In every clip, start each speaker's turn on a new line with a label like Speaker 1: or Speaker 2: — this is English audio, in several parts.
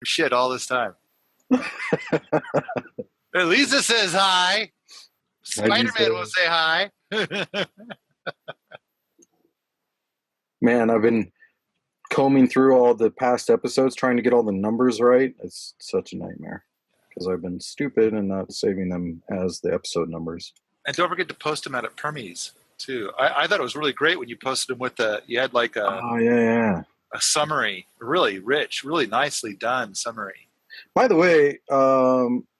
Speaker 1: shit all this time. Lisa says hi. Spider-Man will say hi.
Speaker 2: Man, I've been combing through all the past episodes trying to get all the numbers right. It's such a nightmare because I've been stupid and not saving them as the episode numbers.
Speaker 1: And don't forget to post them out at Permies too. I thought it was really great when you posted them with you had like a summary, really rich, really nicely done summary.
Speaker 2: By the way,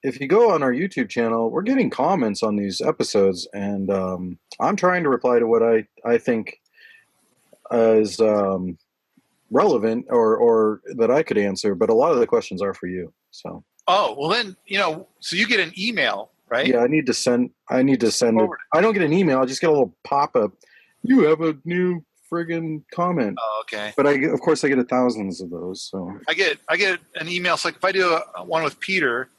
Speaker 2: if you go on our YouTube channel, we're getting comments on these episodes, and I'm trying to reply to what I think is relevant or that I could answer, but a lot of the questions are for you. So.
Speaker 1: Oh, well then, so you get an email, right?
Speaker 2: Yeah, I need to send it. I don't get an email. I just get a little pop-up. You have a new friggin' comment.
Speaker 1: Oh, okay.
Speaker 2: But of course I get thousands of those. So
Speaker 1: I get an email. So like if I do one with Peter,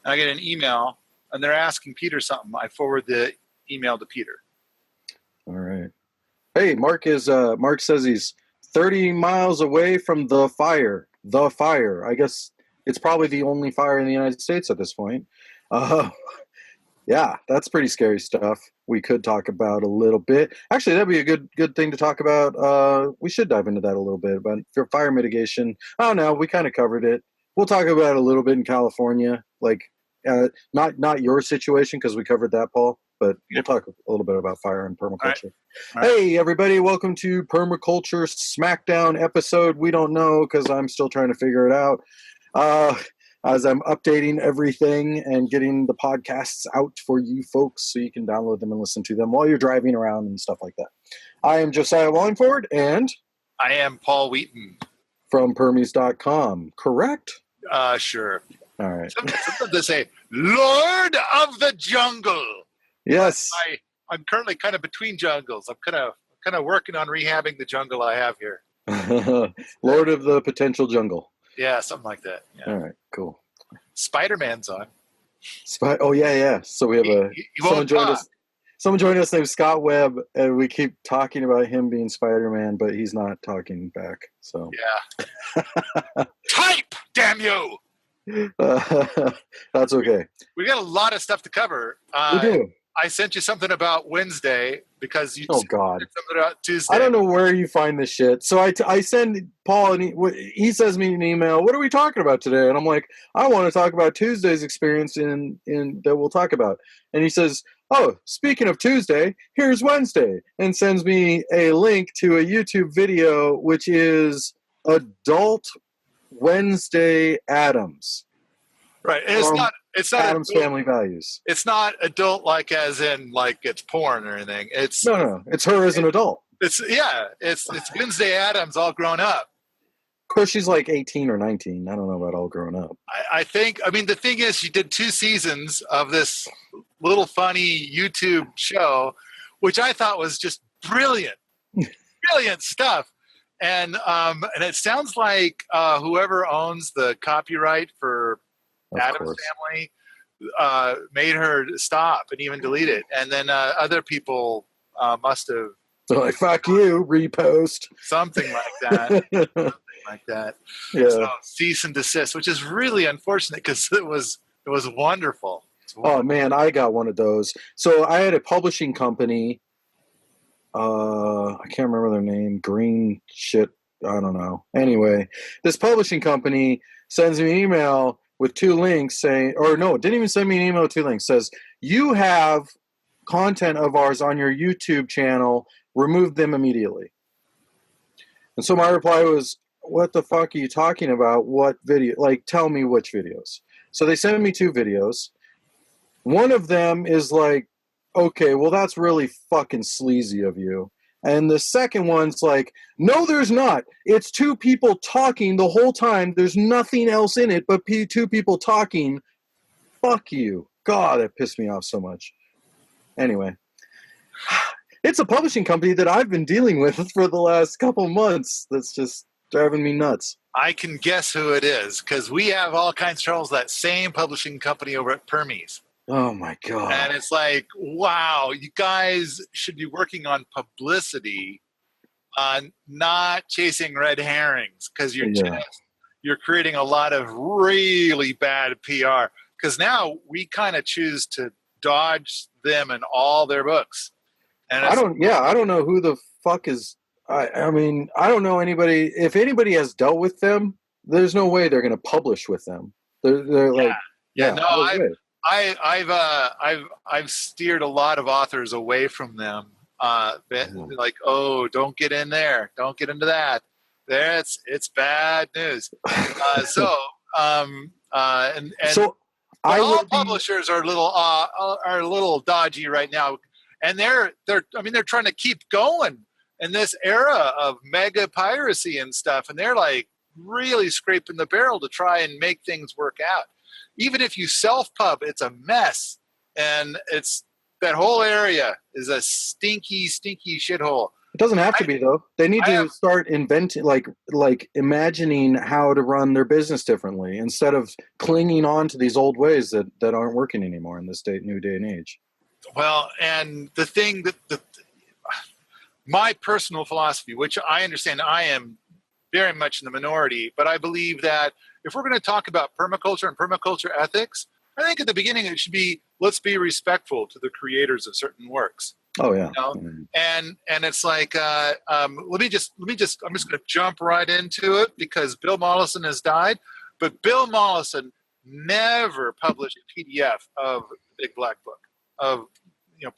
Speaker 1: and I get an email, and they're asking Peter something, I forward the email to Peter.
Speaker 2: All right. Hey, Mark says he's 30 miles away from the fire. The fire. I guess it's probably the only fire in the United States at this point. Yeah, that's pretty scary stuff. We could talk about a little bit. Actually, that'd be a good thing to talk about. We should dive into that a little bit. But for fire mitigation, I don't know. We kind of covered it. We'll talk about it a little bit in California, like not your situation because we covered that, Paul. But we'll talk a little bit about fire and permaculture. All right. Hey, everybody. Welcome to Permaculture Smackdown episode. We don't know because I'm still trying to figure it out. As I'm updating everything and getting the podcasts out for you folks so you can download them and listen to them while you're driving around and stuff like that. I am Josiah Wallingford, and
Speaker 1: I am Paul Wheaton.
Speaker 2: From Permies.com, correct?
Speaker 1: Sure.
Speaker 2: All right.
Speaker 1: Something to say, Lord of the Jungle.
Speaker 2: Yes.
Speaker 1: I'm currently kind of between jungles. I'm kind of working on rehabbing the jungle I have here.
Speaker 2: Lord of the potential jungle.
Speaker 1: Yeah, something like that. Yeah.
Speaker 2: All right, cool.
Speaker 1: Spider-Man's on.
Speaker 2: Oh, yeah. So we have someone joined us named Scott Webb, and we keep talking about him being Spider-Man, but he's not talking back. So
Speaker 1: yeah. Type, damn you!
Speaker 2: That's okay.
Speaker 1: We got a lot of stuff to cover.
Speaker 2: We do.
Speaker 1: I sent you something about Wednesday because you
Speaker 2: sent something
Speaker 1: about Tuesday.
Speaker 2: I don't know where you find this shit. So I send Paul, and he sends me an email. What are we talking about today? And I'm like, I want to talk about Tuesday's experience in that we'll talk about. And he says, oh, speaking of Tuesday, here's Wednesday, and sends me a link to a YouTube video, which is Adult Wednesday Addams.
Speaker 1: Right. It's not
Speaker 2: Addams
Speaker 1: adult,
Speaker 2: Family Values.
Speaker 1: It's not adult like as in like it's porn or anything. It's
Speaker 2: no. It's her as an adult.
Speaker 1: It's Wednesday Addams all grown up.
Speaker 2: Of course, she's like 18 or 19. I don't know about all grown up.
Speaker 1: I mean, the thing is, she did 2 seasons of this little funny YouTube show, which I thought was just brilliant, brilliant stuff. And it sounds like whoever owns the copyright for Addams Family made her stop and even delete it. And then other people must have.
Speaker 2: So like, fuck you, repost.
Speaker 1: Something like that.
Speaker 2: Yeah.
Speaker 1: So cease and desist, which is really unfortunate because it was wonderful.
Speaker 2: Oh man, I got one of those. So I had a publishing company. I can't remember their name. Green shit. I don't know. Anyway, this publishing company sends me an email with 2 links saying, or no, didn't even send me an email with 2 links. Says, you have content of ours on your YouTube channel. Remove them immediately. And so my reply was, what the fuck are you talking about? What video? Like, tell me which videos. So they sent me 2 videos. One of them is like, okay, well, that's really fucking sleazy of you. And the second one's like, no, there's not. It's 2 people talking the whole time. There's nothing else in it but 2 people talking. Fuck you. God, that pissed me off so much. Anyway, it's a publishing company that I've been dealing with for the last couple months. That's just driving me nuts.
Speaker 1: I can guess who it is because we have all kinds of troubles with that same publishing company over at Permies.
Speaker 2: Oh my God.
Speaker 1: And it's like, wow, you guys should be working on publicity, not chasing red herrings because you're you're creating a lot of really bad PR, because now we kind of choose to dodge them and all their books. And
Speaker 2: I don't know who the fuck is. I mean, I don't know anybody. If anybody has dealt with them, there's no way they're going to publish with them. They're like,
Speaker 1: no, I've steered a lot of authors away from them. Like, oh, don't get in there, don't get into that. It's bad news. So all publishers are a little dodgy right now, and they're trying to keep going in this era of mega piracy and stuff, and they're like really scraping the barrel to try and make things work out. Even if you self-pub, it's a mess, and that whole area is a stinky shithole.
Speaker 2: It doesn't have to be, though. They need to start inventing, like imagining how to run their business differently instead of clinging on to these old ways that aren't working anymore in this new day and age.
Speaker 1: Well, and the thing my personal philosophy, which I understand I am very much in the minority, but I believe that if we're going to talk about permaculture and permaculture ethics, I think at the beginning it should be, let's be respectful to the creators of certain works.
Speaker 2: Oh yeah.
Speaker 1: You know? And it's like, I'm just going to jump right into it because Bill Mollison has died, but Bill Mollison never published a PDF of the Big Black Book of,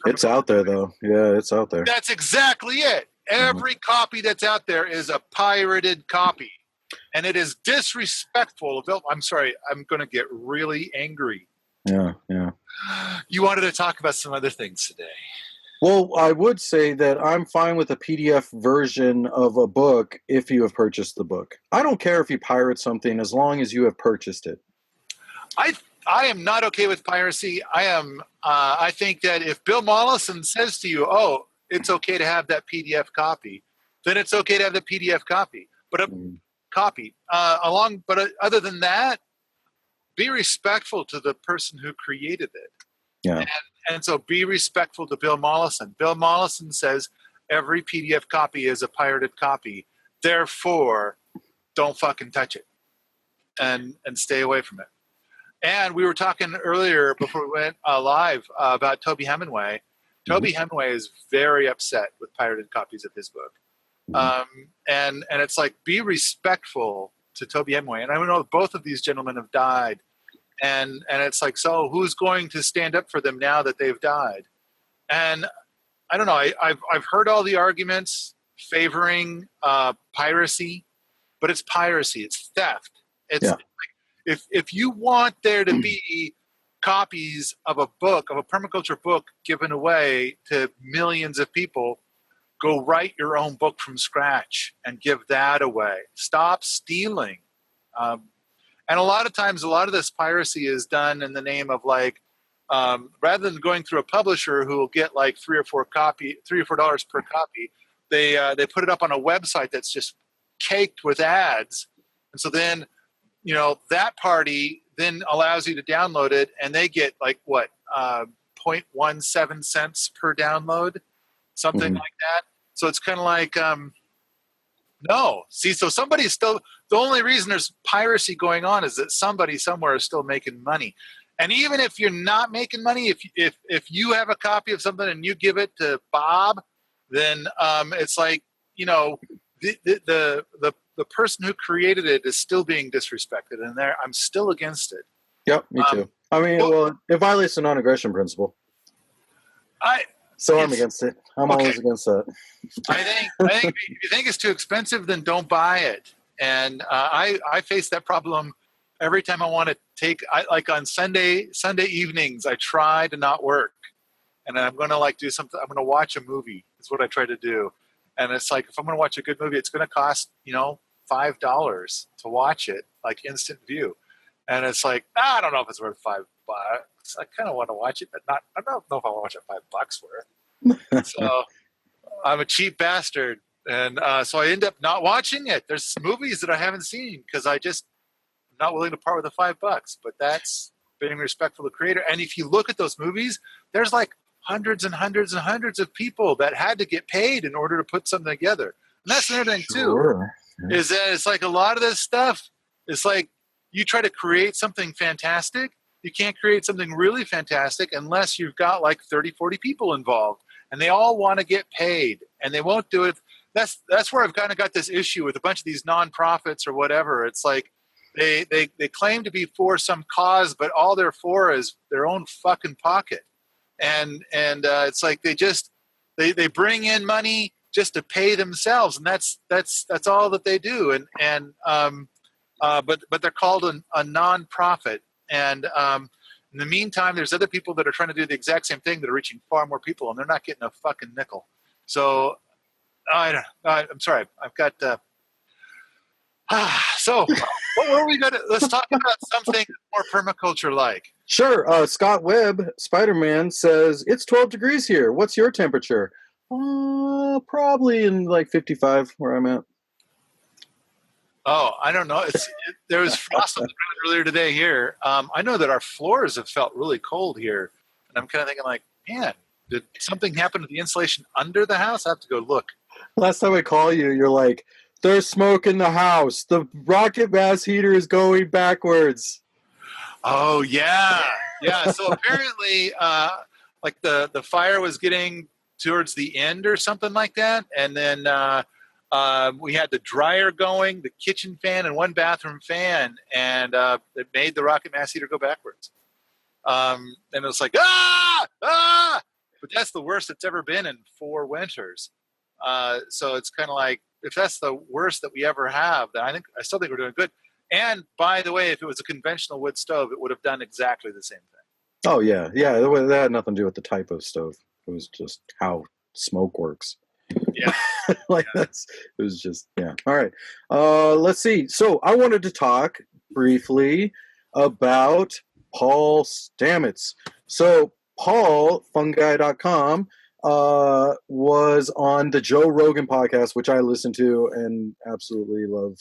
Speaker 2: it's out there though. Yeah, it's out there.
Speaker 1: That's exactly it. Every copy that's out there is a pirated copy, and it is disrespectful of Bill. I'm sorry, I'm going to get really angry.
Speaker 2: Yeah.
Speaker 1: You wanted to talk about some other things today.
Speaker 2: Well, I would say that I'm fine with a PDF version of a book if you have purchased the book. I don't care if you pirate something as long as you have purchased it.
Speaker 1: I am not okay with piracy. I think that if Bill Mollison says to you, "Oh, it's okay to have that PDF copy," then it's okay to have the PDF copy. But other than that, be respectful to the person who created it.
Speaker 2: Yeah.
Speaker 1: And so be respectful to Bill Mollison. Bill Mollison says every PDF copy is a pirated copy. Therefore, don't fucking touch it and stay away from it. And we were talking earlier before we went live about Toby Hemingway. Toby Hemingway is very upset with pirated copies of his book. And it's like, be respectful to Toby Hemingway. And I know both of these gentlemen have died. And it's like, so who's going to stand up for them now that they've died? And I don't know. I've heard all the arguments favoring piracy, but it's piracy. It's theft. It's like, if you want there to be copies of a book, of a permaculture book given away to millions of people, go write your own book from scratch and give that away. Stop stealing. And a lot of times, a lot of this piracy is done in the name of like, rather than going through a publisher who will get like $3 or $4 per copy, they put it up on a website that's just caked with ads. And so then, that party then allows you to download it, and they get like what, 0.17 cents per download, something like that. So it's kind of like, no. See, so somebody's still, the only reason there's piracy going on is that somebody somewhere is still making money. And even if you're not making money, if you have a copy of something and you give it to Bob, then it's like, the person who created it is still being disrespected, and I'm still against it.
Speaker 2: Yep, me too. I mean, well, it violates the non-aggression principle. I'm against it. I'm always against that.
Speaker 1: I think if you think it's too expensive, then don't buy it. And I face that problem every time I want to like on Sunday evenings, I try to not work, and I'm going to do something. I'm going to watch a movie. Is what I try to do. And it's like, if I'm going to watch a good movie, it's going to cost, $5 to watch it, like instant view. And it's like, I don't know if it's worth $5. I kind of want to watch it, but I don't know if I want to watch it $5 worth. So I'm a cheap bastard. And so I end up not watching it. There's movies that I haven't seen because I'm not willing to part with the $5. But that's being respectful of the creator. And if you look at those movies, there's like hundreds and hundreds and hundreds of people that had to get paid in order to put something together. And that's another thing too, is that it's like a lot of this stuff, It's like you try to create something fantastic. You can't create something really fantastic unless you've got like 30, 40 people involved, and they all want to get paid, and they won't do it. That's where I've kind of got this issue with a bunch of these nonprofits or whatever. It's like they claim to be for some cause, but all they're for is their own fucking pocket. And it's like they bring in money just to pay themselves, and that's all that they do. But they're called a nonprofit. And in the meantime, there's other people that are trying to do the exact same thing that are reaching far more people, and they're not getting a fucking nickel. So I'm sorry. I've got. So what were we going to? Let's talk about something more permaculture-like.
Speaker 2: Sure. Scott Webb, Spider-Man, says it's 12 degrees here. What's your temperature? Probably in like 55 where I'm at.
Speaker 1: Oh, I don't know. There was frost on the ground earlier today here. I know that our floors have felt really cold here, and I'm kind of thinking like, man, did something happen to the insulation under the house? I have to go look.
Speaker 2: Last time I call you, you're like, there's smoke in the house. The rocket mass heater is going backwards.
Speaker 1: Oh, yeah. Yeah. So apparently, like the fire was getting towards the end or something like that. And then we had the dryer going, the kitchen fan, and one bathroom fan. And it made the rocket mass heater go backwards. And it was like, ah! But that's the worst it's ever been in 4 winters. So it's kind of like, if that's the worst that we ever have, then I still think we're doing good. And by the way, if it was a conventional wood stove, it would have done exactly the same thing.
Speaker 2: Oh yeah, yeah. That had nothing to do with the type of stove. It was just how smoke works.
Speaker 1: Yeah,
Speaker 2: like
Speaker 1: yeah.
Speaker 2: It was just yeah. All right. Let's see. So I wanted to talk briefly about Paul Stamets. So Paul, Fungi.com, was on the Joe Rogan podcast, which I listen to and absolutely love.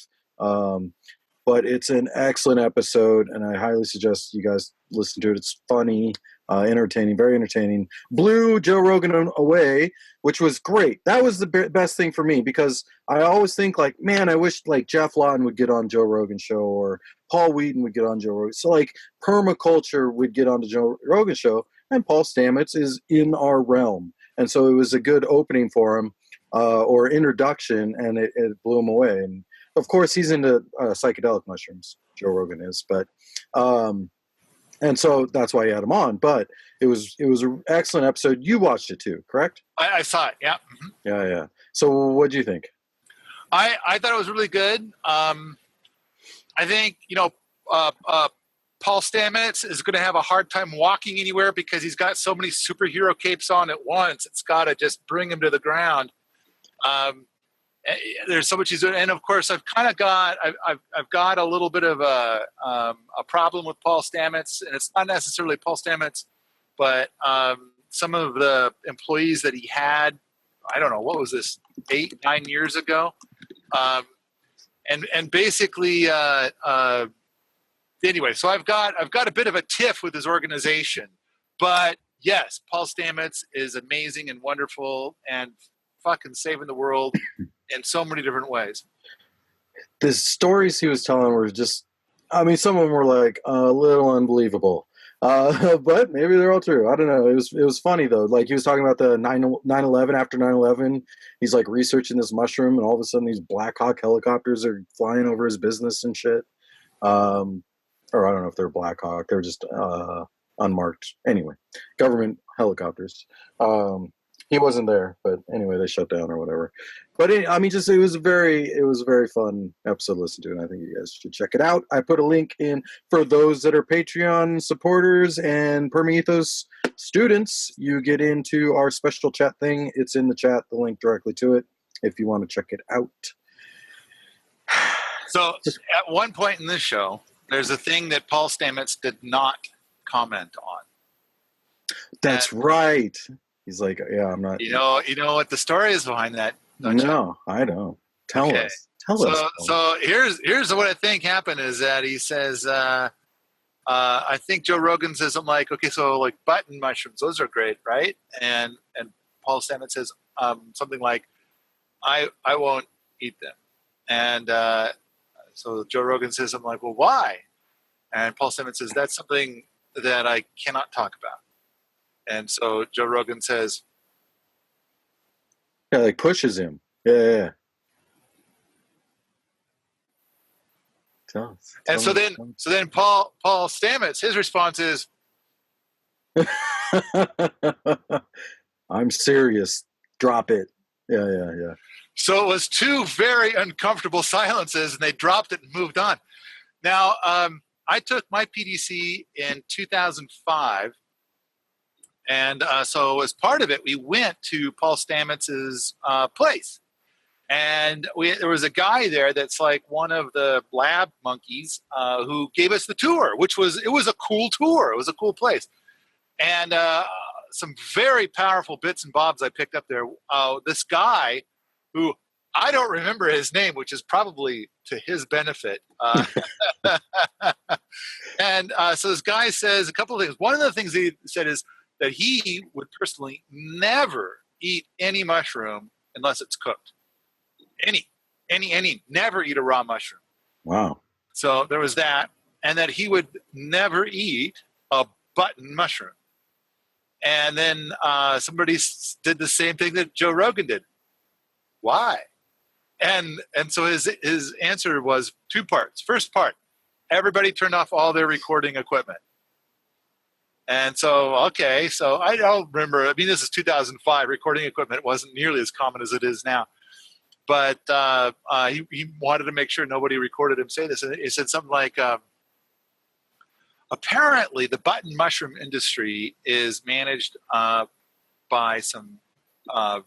Speaker 2: But it's an excellent episode, and I highly suggest you guys listen to it. It's funny, entertaining, very entertaining. Blew Joe Rogan away, which was great. That was the best thing for me, because I always think like, man, I wish like Jeff Lawton would get on Joe Rogan's show, or Paul Wheaton would get on Joe Rogan. So like permaculture would get on the Joe Rogan show, and Paul Stamets is in our realm. And so it was a good opening for him, or introduction, and it blew him away. And of course, he's into psychedelic mushrooms. Joe Rogan is, but and so that's why he had him on. But it was an excellent episode. You watched it too, correct?
Speaker 1: I saw it. Yeah. Mm-hmm.
Speaker 2: Yeah. So what do you think?
Speaker 1: I thought it was really good. I think Paul Stamets is going to have a hard time walking anywhere because he's got so many superhero capes on at once. It's got to just bring him to the ground. There's so much he's doing, and of course, I've got a little bit of a problem with Paul Stamets, and it's not necessarily Paul Stamets, but some of the employees that he had. I don't know, what was this, 8-9 years ago, and basically anyway. So I've got a bit of a tiff with his organization, but yes, Paul Stamets is amazing and wonderful and fucking saving the world in so many different ways.
Speaker 2: The stories he was telling were just, I mean, some of them were like a little unbelievable, but maybe they're all true. I don't know. It was funny though. Like he was talking about the 9/11. After 9/11, he's like researching this mushroom, and all of a sudden these Black Hawk helicopters are flying over his business and shit. Or I don't know if they're Black Hawk. They're just unmarked. Anyway, government helicopters. He wasn't there, but anyway, they shut down or whatever. But it was a very fun episode to listen to, and I think you guys should check it out. I put a link in for those that are Patreon supporters and Permethos students. You get into our special chat thing. It's in the chat, the link directly to it, if you want to check it out.
Speaker 1: So at one point in this show, there's a thing that Paul Stamets did not comment on.
Speaker 2: That's right. He's like, yeah, I'm not.
Speaker 1: You know what the story is behind that?
Speaker 2: No, I don't. Tell us. Tell us.
Speaker 1: So here's what I think happened is that he says, I think Joe Rogan says something like, okay, so like button mushrooms, those are great, right? And Paul Stamets says something like, I won't eat them. And So Joe Rogan says something like, well, why? And Paul Stamets says, that's something that I cannot talk about. And so Joe Rogan says,
Speaker 2: yeah, like pushes him. Yeah. Tell
Speaker 1: and so then Paul Stamets, his response is,
Speaker 2: I'm serious. Drop it. Yeah.
Speaker 1: So it was two very uncomfortable silences, and they dropped it and moved on. Now, I took my PDC in 2005, and so as part of it, we went to Paul Stamets' place. And there was a guy there that's like one of the lab monkeys who gave us the tour, it was a cool tour. It was a cool place. And some very powerful bits and bobs I picked up there. This guy who I don't remember his name, which is probably to his benefit. And so this guy says a couple of things. One of the things he said is that he would personally never eat any mushroom unless it's cooked. Any, never eat a raw mushroom.
Speaker 2: Wow.
Speaker 1: So there was that. And that he would never eat a button mushroom. And then somebody did the same thing that Joe Rogan did. Why? And so his answer was two parts. First part, everybody turned off all their recording equipment. And so, okay, so I don't remember. I mean, this is 2005. Recording equipment wasn't nearly as common as it is now. But he wanted to make sure nobody recorded him say this. And he said something like, apparently the button mushroom industry is managed by some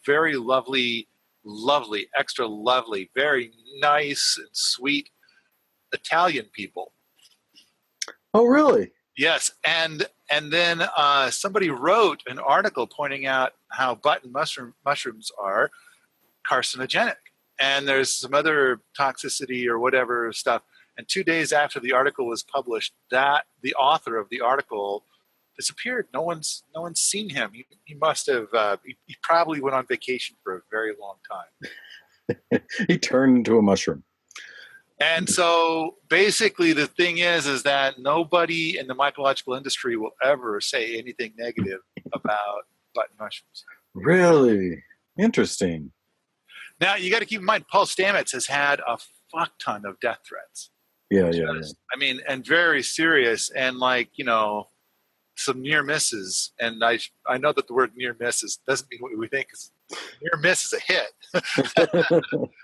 Speaker 1: very lovely, extra lovely, very nice and sweet Italian people.
Speaker 2: Oh, really?
Speaker 1: Yes. And then somebody wrote an article pointing out how button mushrooms are carcinogenic. And there's some other toxicity or whatever stuff. And 2 days after the article was published, the author of the article disappeared. No one's seen him. He must have. He probably went on vacation for a very long time.
Speaker 2: He turned into a mushroom.
Speaker 1: And so basically, the thing is that nobody in the mycological industry will ever say anything negative about button mushrooms.
Speaker 2: Really interesting.
Speaker 1: Now you got to keep in mind, Paul Stamets has had a fuck ton of death threats.
Speaker 2: Yeah.
Speaker 1: I mean, and very serious, and some near misses. And I know that the word near misses doesn't mean what we think. Near miss is a hit.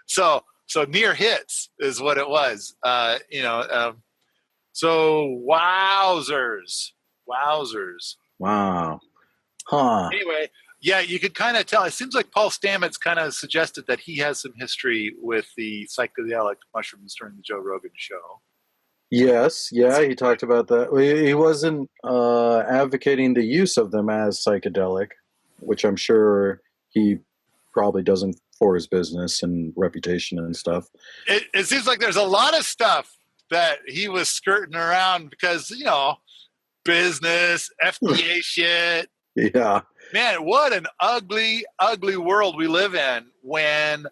Speaker 1: So near hits is what it was. So wowzers.
Speaker 2: Wow. Huh.
Speaker 1: Anyway, yeah, you could kind of tell. It seems like Paul Stamets kind of suggested that he has some history with the psychedelic mushrooms during the Joe Rogan show.
Speaker 2: Yes, yeah, he talked about that. He wasn't advocating the use of them as psychedelic, which I'm sure he probably doesn't for his business and reputation and stuff.
Speaker 1: It seems like there's a lot of stuff that he was skirting around because, business, FDA shit.
Speaker 2: Yeah.
Speaker 1: Man, what an ugly, ugly world we live in when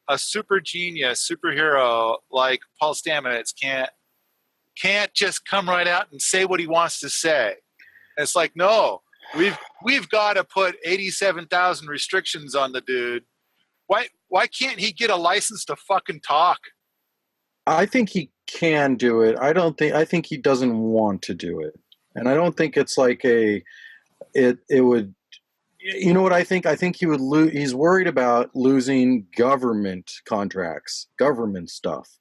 Speaker 1: a super genius, superhero like Paul Stamets can't just come right out and say what he wants to say. And it's like, no, we've got to put 87,000 restrictions on the dude. Why can't he get a license to fucking talk?
Speaker 2: I think he can do it. I think he doesn't want to do it. And I don't think it's like it would. You know what I think? I think he would lose. He's worried about losing government contracts, government stuff.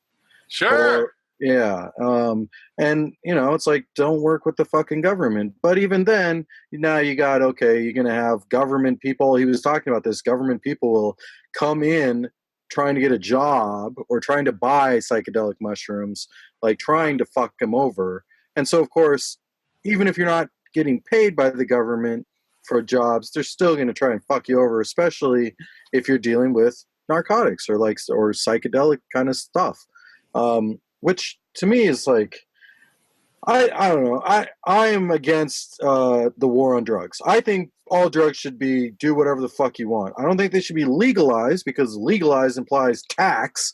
Speaker 1: Sure.
Speaker 2: Yeah. And it's like, don't work with the fucking government. But even then, now you're going to have government people. He was talking about this. Government people will come in trying to get a job or trying to buy psychedelic mushrooms, like trying to fuck him over. And so, of course, even if you're not getting paid by the government for jobs, they're still going to try and fuck you over, especially if you're dealing with narcotics or psychedelic kind of stuff. Which to me is like, I don't know. I am against the war on drugs. I think all drugs should do whatever the fuck you want. I don't think they should be legalized because legalize implies tax.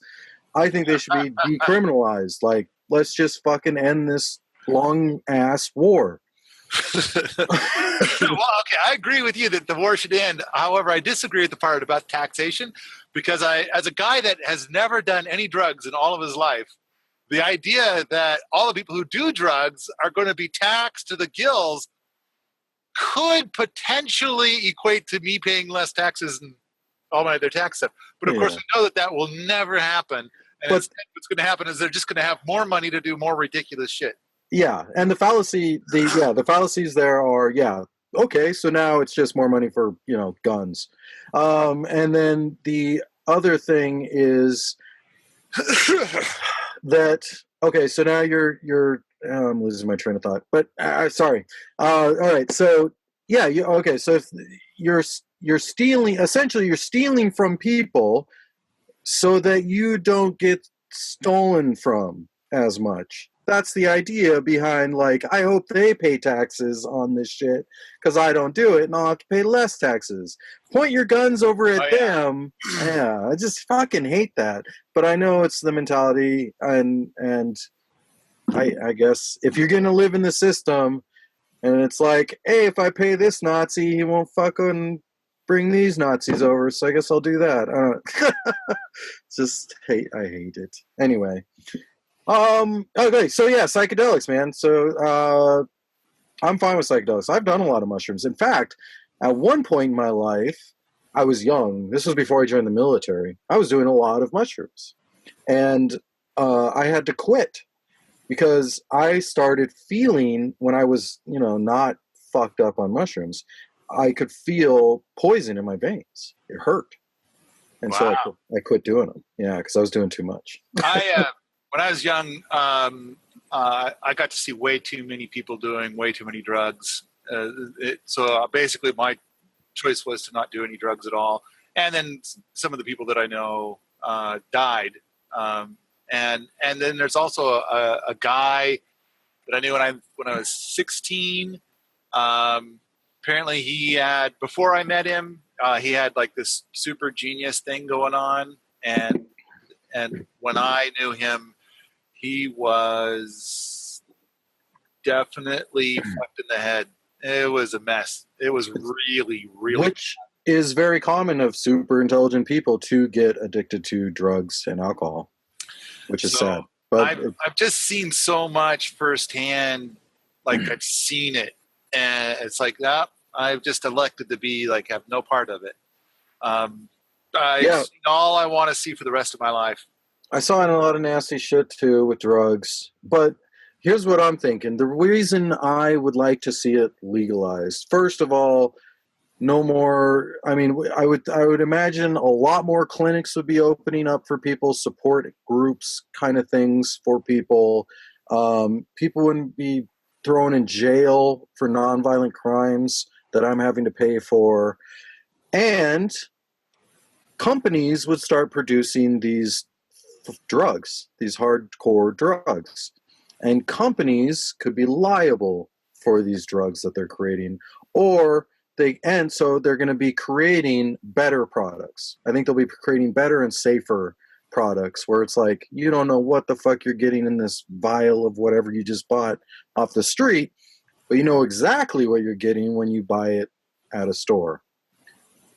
Speaker 2: I think they should be decriminalized. Like, let's just fucking end this long ass war.
Speaker 1: Well, okay, I agree with you that the war should end. However, I disagree with the part about taxation, because as a guy that has never done any drugs in all of his life, the idea that all the people who do drugs are going to be taxed to the gills could potentially equate to me paying less taxes and all my other tax stuff. But of course, we know that will never happen. And instead, what's going to happen is they're just going to have more money to do more ridiculous shit.
Speaker 2: Yeah, and the fallacies there are, okay, so now it's just more money for, guns. And then the other thing is that, okay, so now you're I'm losing my train of thought, but sorry. All right, so okay, so if you're stealing, essentially you're stealing from people so that you don't get stolen from as much. That's the idea behind, like, I hope they pay taxes on this shit because I don't do it and I'll have to pay less taxes. Point your guns over at them. Yeah, I just fucking hate that. But I know it's the mentality, and I guess if you're going to live in the system and it's like, hey, if I pay this Nazi, he won't fucking bring these Nazis over, so I guess I'll do that. I hate it. Anyway. Okay, so psychedelics, man. So I'm fine with psychedelics. I've done a lot of mushrooms. In fact, at one point in my life, I was young. This was before I joined the military. I was doing a lot of mushrooms. And I had to quit because I started feeling, when I was, not fucked up on mushrooms, I could feel poison in my veins. It hurt. And so I quit doing them. Yeah, because I was doing too much.
Speaker 1: When I was young, I got to see way too many people doing way too many drugs. So basically my choice was to not do any drugs at all. And then some of the people that I know died. And then there's also a guy that I knew when I was 16. Apparently he had, before I met him, he had like this super genius thing going on. And when I knew him, he was definitely fucked in the head. It was a mess. It was really, really
Speaker 2: Which is very common of super intelligent people to get addicted to drugs and alcohol, which is sad. But
Speaker 1: I've just seen so much firsthand. Like, I've seen it. And it's like, I've just elected to have no part of it. I've seen all I want to see for the rest of my life.
Speaker 2: I saw a lot of nasty shit too with drugs, but here's what I'm thinking. The reason I would like to see it legalized, first of all, no more. I mean, I would imagine a lot more clinics would be opening up for people, support groups, kind of things for people. People wouldn't be thrown in jail for nonviolent crimes that I'm having to pay for, and companies would start producing these drugs, these hardcore drugs, and companies could be liable for these drugs that they're creating, so they're going to be creating better products. I think they'll be creating better and safer products where it's like, you don't know what the fuck you're getting in this vial of whatever you just bought off the street, but you know exactly what you're getting when you buy it at a store.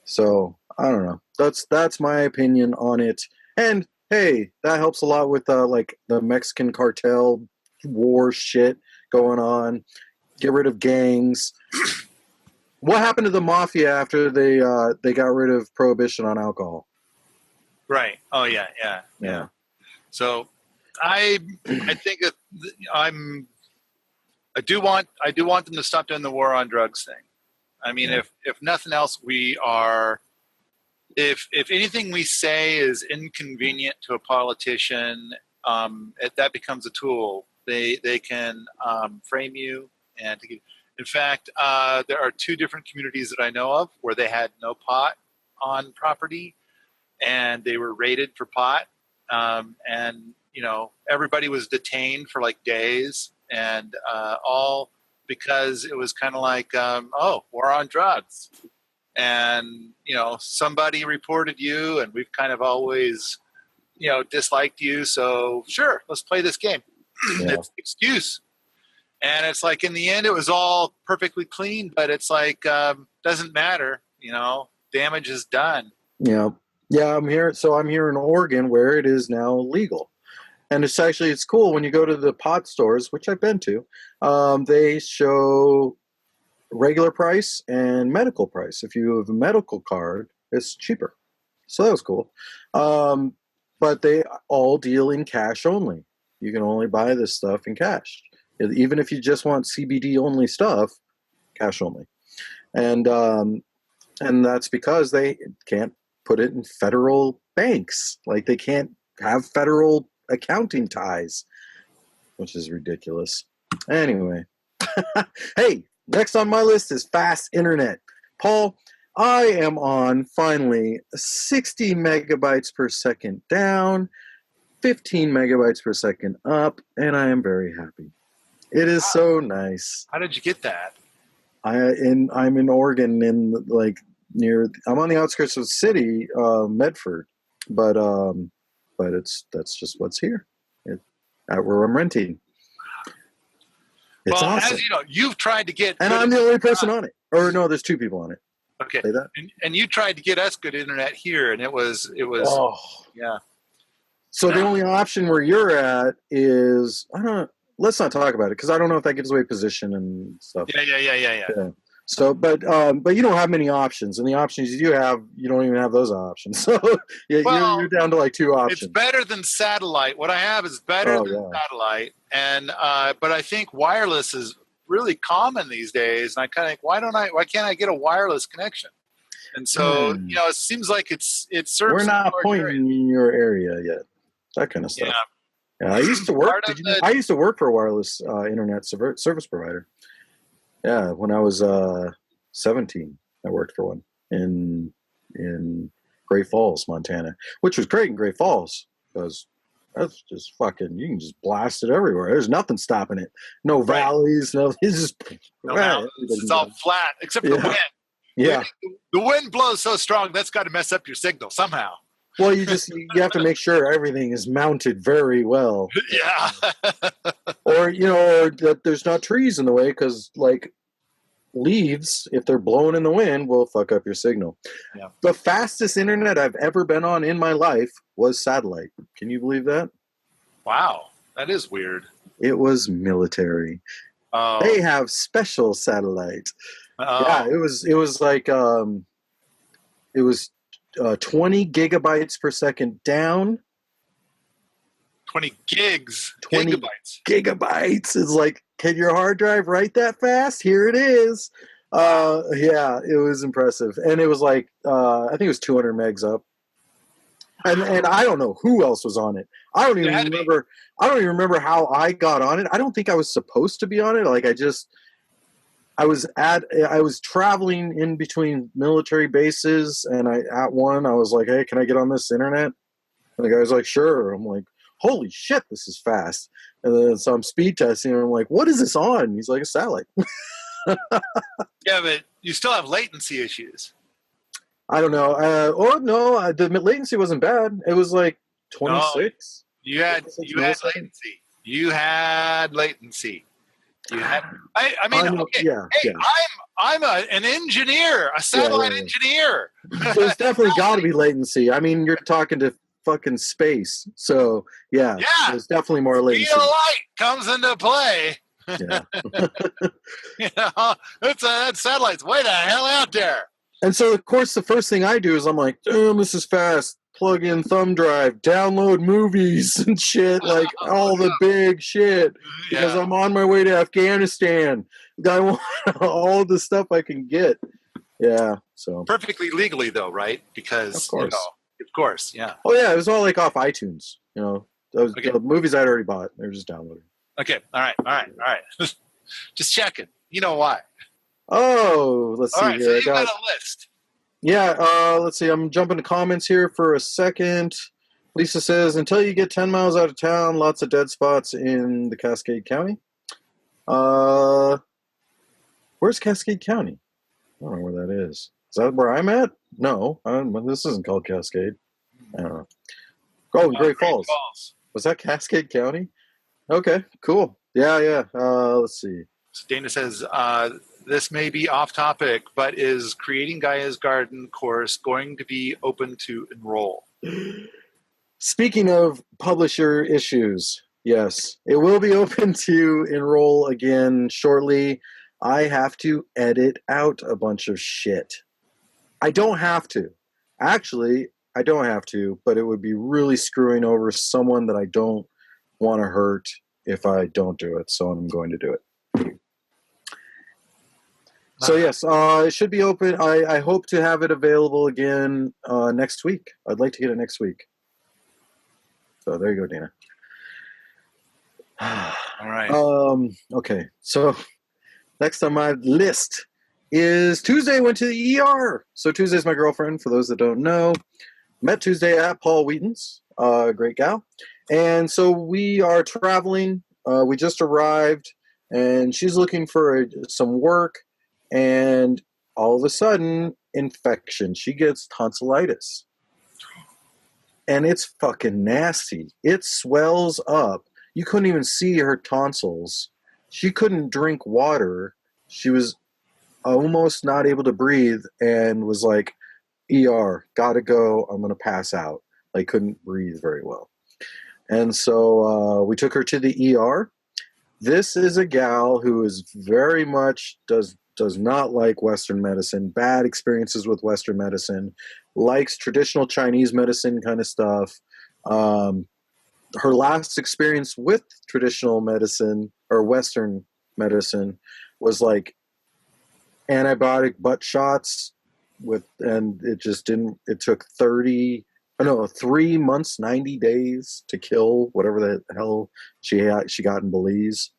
Speaker 2: So I don't know. That's my opinion on it. And hey, that helps a lot with like the Mexican cartel war shit going on. Get rid of gangs. What happened to the mafia after they got rid of prohibition on alcohol?
Speaker 1: Right. Oh yeah. So I think that I do want them to stop doing the war on drugs thing. I mean, if nothing else, if anything we say is inconvenient to a politician, that becomes a tool. They can frame you and to get. In fact, there are two different communities that I know of where they had no pot on property, and they were raided for pot, and everybody was detained for like days, and all because it was kind of like, we're on drugs, and somebody reported you, and we've kind of always disliked you. So sure, let's play this game.
Speaker 2: Yeah.
Speaker 1: It's an excuse. And it's like, in the end, it was all perfectly clean, but it's like, doesn't matter, damage is done.
Speaker 2: Yeah. Yeah, I'm here. So I'm here in Oregon where it is now legal. And it's cool when you go to the pot stores, which I've been to, they show regular price and medical price. If you have a medical card, it's cheaper. So that was cool. But they all deal in cash only. You can only buy this stuff in cash. Even if you just want CBD only stuff, cash only. And that's because they can't put it in federal banks. Like, they can't have federal accounting ties, which is ridiculous. Anyway. Hey, next on my list is fast internet. Paul, I am on, finally, 60 megabytes per second down, 15 megabytes per second up, and I am very happy. It is so nice.
Speaker 1: How did you get that?
Speaker 2: I'm in Oregon, I'm on the outskirts of the city, Medford, but that's just what's here, where I'm renting. It's awesome.
Speaker 1: As you know, you've tried to get,
Speaker 2: and I'm the only person on it. Or no, there's two people on it.
Speaker 1: Okay,
Speaker 2: say that?
Speaker 1: And you tried to get us good internet here, and it was yeah.
Speaker 2: So the only option where you're at is, let's not talk about it, because I don't know if that gives away position and stuff.
Speaker 1: Yeah.
Speaker 2: So, but you don't have many options, and the options you do have, you don't even have those options. So you're down to like two options.
Speaker 1: It's better than satellite. What I have is better than satellite, and but I think wireless is really common these days. And I kind of think, why can't I get a wireless connection? And so it seems like it serves.
Speaker 2: We're not pointing in your area yet. That kind of stuff. Yeah, I used to work. I used to work for a wireless internet service provider. Yeah, when I was 17, I worked for one in Great Falls, Montana, which was great in Great Falls because that's just fucking, you can just blast it everywhere. There's nothing stopping it. No valleys, it's
Speaker 1: all flat except for the wind.
Speaker 2: Yeah,
Speaker 1: the wind blows so strong that's got to mess up your signal somehow.
Speaker 2: Well, you have to make sure everything is mounted very well.
Speaker 1: Yeah.
Speaker 2: Or that there's not trees in the way, because like leaves, if they're blowing in the wind, will fuck up your signal.
Speaker 1: Yeah.
Speaker 2: The fastest internet I've ever been on in my life was satellite. Can you believe that?
Speaker 1: Wow, that is weird.
Speaker 2: It was military.
Speaker 1: Oh.
Speaker 2: They have special satellite.
Speaker 1: Oh.
Speaker 2: Yeah, it was like 20 gigabytes per second down.
Speaker 1: 20 gigs.
Speaker 2: 20 gigabytes is like, can your hard drive write that fast? Here it is. Yeah, it was impressive. And it was like, I think it was 200 megs up. And I don't know who else was on it. I don't even remember how I got on it. I don't think I was supposed to be on it. Like, I was traveling in between military bases, and I was like, hey, can I get on this internet? And the guy was like, sure. I'm like, holy shit, this is fast. And then so I'm speed testing, and I'm like, what is this on? He's like, a satellite.
Speaker 1: Yeah, but you still have latency issues.
Speaker 2: I don't know. The latency wasn't bad. It was like 26.
Speaker 1: No, you had latency. You had latency. I'm an engineer, a satellite engineer.
Speaker 2: There's definitely got to be latency. I mean, you're talking to fucking space, so yeah. There's definitely more latency.
Speaker 1: Speed of light comes into play.
Speaker 2: Yeah.
Speaker 1: That satellite's way the hell out there.
Speaker 2: And so, of course, the first thing I do is I'm like, damn, this is fast. Plug in thumb drive, download movies and shit, like all the big shit, because I'm on my way to Afghanistan. I want all the stuff I can get. Yeah, so
Speaker 1: perfectly legally though, right? Because of course, yeah.
Speaker 2: Oh yeah, it was all like off iTunes. The movies I'd already bought. They were just downloaded.
Speaker 1: Okay, all right. Just checking. You know why?
Speaker 2: Oh, let's see. All right,
Speaker 1: so you got a list.
Speaker 2: Yeah, let's see. I'm jumping to comments here for a second. Lisa says, until you get 10 miles out of town, lots of dead spots in the Cascade County. Where's Cascade County? I don't know where that is. Is that where I'm at? No, this isn't called Cascade. I don't know. Oh, in Great
Speaker 1: Great
Speaker 2: Falls.
Speaker 1: Falls.
Speaker 2: Was that Cascade County? Okay, cool. Yeah. Let's see.
Speaker 1: So Dana says, this may be off topic, but is Creating Gaia's Garden course going to be open to enroll?
Speaker 2: Speaking of publisher issues, yes, it will be open to enroll again shortly. I have to edit out a bunch of shit. I don't have to. Actually, I don't have to, but it would be really screwing over someone that I don't want to hurt if I don't do it, so I'm going to do it. So yes, it should be open. I hope to have it available again next week. I'd like to get it next week. So there you go, Dana.
Speaker 1: All right.
Speaker 2: Okay, so next on my list is Tuesday went to the ER. So Tuesday's my girlfriend, for those that don't know. Met Tuesday at Paul Wheaton's, great gal. And so we are traveling. We just arrived, and she's looking for some work. And all of a sudden, infection. She gets tonsillitis. And it's fucking nasty. It swells up. You couldn't even see her tonsils. She couldn't drink water. She was almost not able to breathe and was like, ER, gotta go. I'm going to pass out. Like, couldn't breathe very well. And so we took her to the ER. This is a gal who is very much does not like Western medicine, bad experiences with Western medicine, likes traditional Chinese medicine kind of stuff. Her last experience with traditional medicine or Western medicine was like antibiotic butt shots and it just didn't, it took 3 months, 90 days to kill whatever the hell she got in Belize.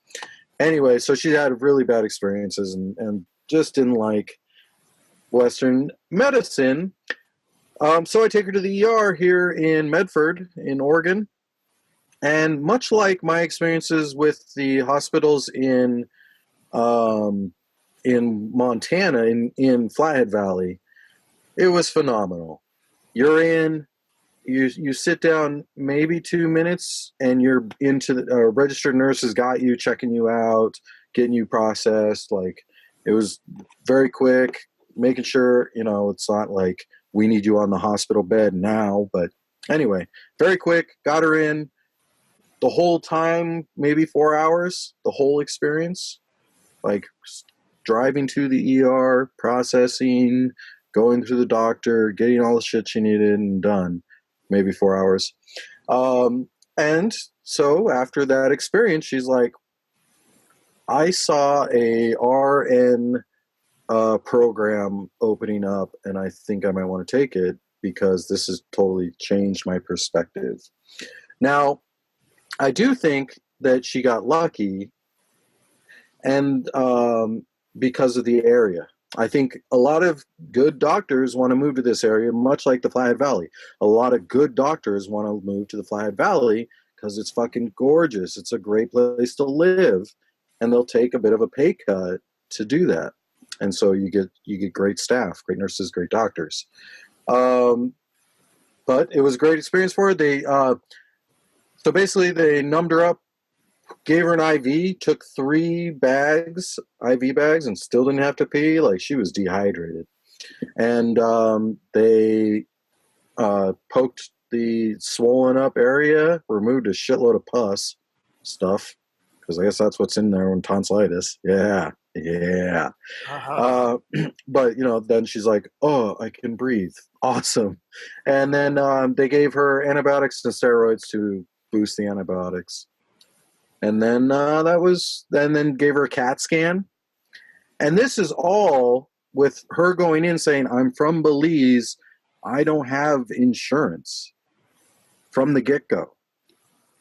Speaker 2: Anyway, so she had really bad experiences and just didn't like Western medicine. So I take her to the ER here in Medford, in Oregon. And much like my experiences with the hospitals in Montana, in Flathead Valley, it was phenomenal. You're in, you sit down maybe 2 minutes, and you're into the registered nurse has got you, checking you out, getting you processed. Like, it was very quick, making sure, it's not like we need you on the hospital bed now. But anyway, very quick, got her in. The whole time, maybe 4 hours, the whole experience, like driving to the ER, processing, going to the doctor, getting all the shit she needed and done, maybe 4 hours. And so after that experience, she's like, I saw a RN program opening up, and I think I might want to take it because this has totally changed my perspective. Now, I do think that she got lucky, and because of the area. I think a lot of good doctors want to move to this area, much like the Flathead Valley. A lot of good doctors want to move to the Flathead Valley because it's fucking gorgeous. It's a great place to live, and they'll take a bit of a pay cut to do that. And so you get great staff, great nurses, great doctors. But it was a great experience for her. So basically, they numbed her up, gave her an IV, took 3 IV bags, and still didn't have to pee. Like, she was dehydrated. And they poked the swollen up area, removed a shitload of pus stuff, because I guess that's what's in there when tonsillitis. Yeah.
Speaker 1: Uh-huh.
Speaker 2: But, then she's like, oh, I can breathe. Awesome. And then they gave her antibiotics and steroids to boost the antibiotics. And then then gave her a CAT scan. And this is all with her going in saying, I'm from Belize. I don't have insurance, from the get-go.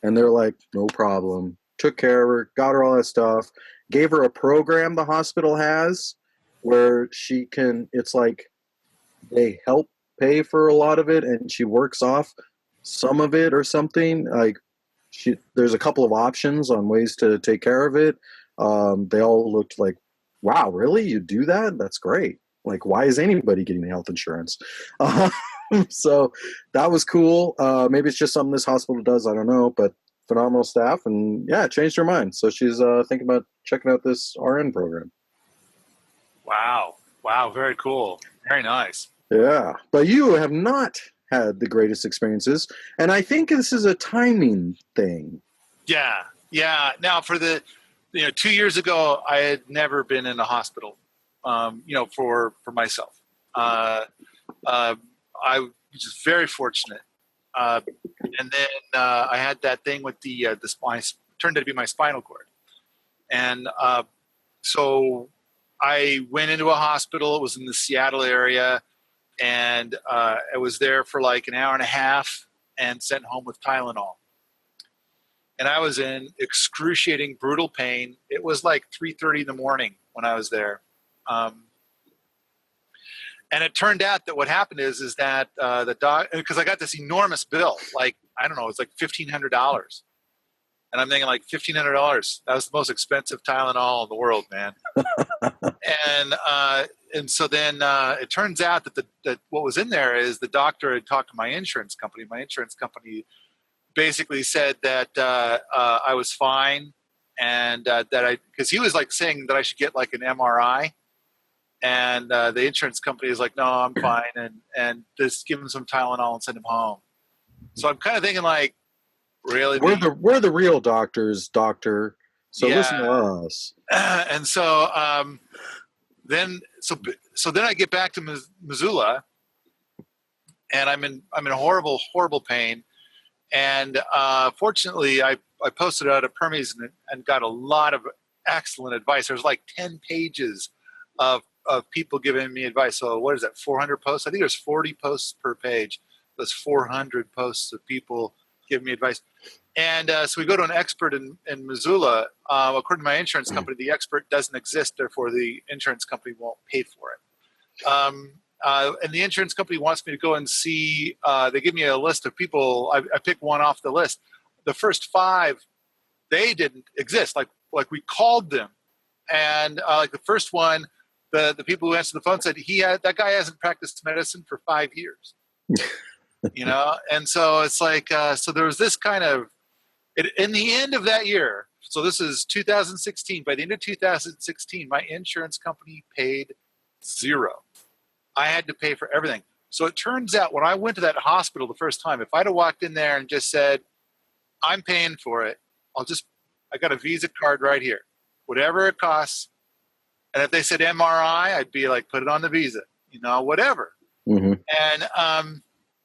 Speaker 2: And they're like, no problem. Took care of her, got her all that stuff, gave her a program the hospital has where she can, it's like they help pay for a lot of it and she works off some of it or something. Like, there's a couple of options on ways to take care of it. They all looked like, wow, really? You do that? That's great. Like, why is anybody getting health insurance? So that was cool. Maybe it's just something this hospital does. I don't know, but phenomenal staff, and yeah, it changed her mind. So she's thinking about checking out this RN program.
Speaker 1: Wow, very cool, very nice.
Speaker 2: Yeah, but you have not had the greatest experiences, and I think this is a timing thing.
Speaker 1: Yeah. Now, for 2 years ago, I had never been in a hospital, for myself. I was just very fortunate, and then I had that thing with the spine. Turned out to be my spinal cord, and so I went into a hospital. It was in the Seattle area, and I was there for like an hour and a half and sent home with Tylenol. And I was in excruciating, brutal pain. It was like 3:30 in the morning when I was there. And it turned out that what happened is that the doc, because I got this enormous bill, like, I don't know, it's like $1,500. And I'm thinking, like, $1,500, that was the most expensive Tylenol in the world, man. And so then it turns out that what was in there is the doctor had talked to my insurance company. My insurance company basically said that I was fine, and because he was like saying that I should get like an MRI, and the insurance company is like, no, I'm fine, and just give him some Tylenol and send him home. So I'm kind of thinking, like, really,
Speaker 2: we're the real doctors, doctor. So
Speaker 1: yeah.
Speaker 2: Listen to us.
Speaker 1: And so then I get back to Missoula, and I'm in horrible pain. And fortunately, I posted out at Permies and got a lot of excellent advice. There's like 10 pages of people giving me advice. So what is that, 400 posts? I think there's 40 posts per page. There's 400 posts of people giving me advice. And so we go to an expert in Missoula. According to my insurance company, the expert doesn't exist. Therefore, the insurance company won't pay for it. And the insurance company wants me to go and see, they give me a list of people. I pick one off the list. The first 5, they didn't exist. Like we called them. And like the first one, the people who answered the phone said that guy hasn't practiced medicine for 5 years. And so it's like, so there was this kind of, in the end of that year, so this is 2016, by the end of 2016, my insurance company paid 0. I had to pay for everything. So it turns out when I went to that hospital the first time, if I'd have walked in there and just said, I'm paying for it, I got a Visa card right here, whatever it costs. And if they said MRI, I'd be like, put it on the Visa, whatever. Mm-hmm. And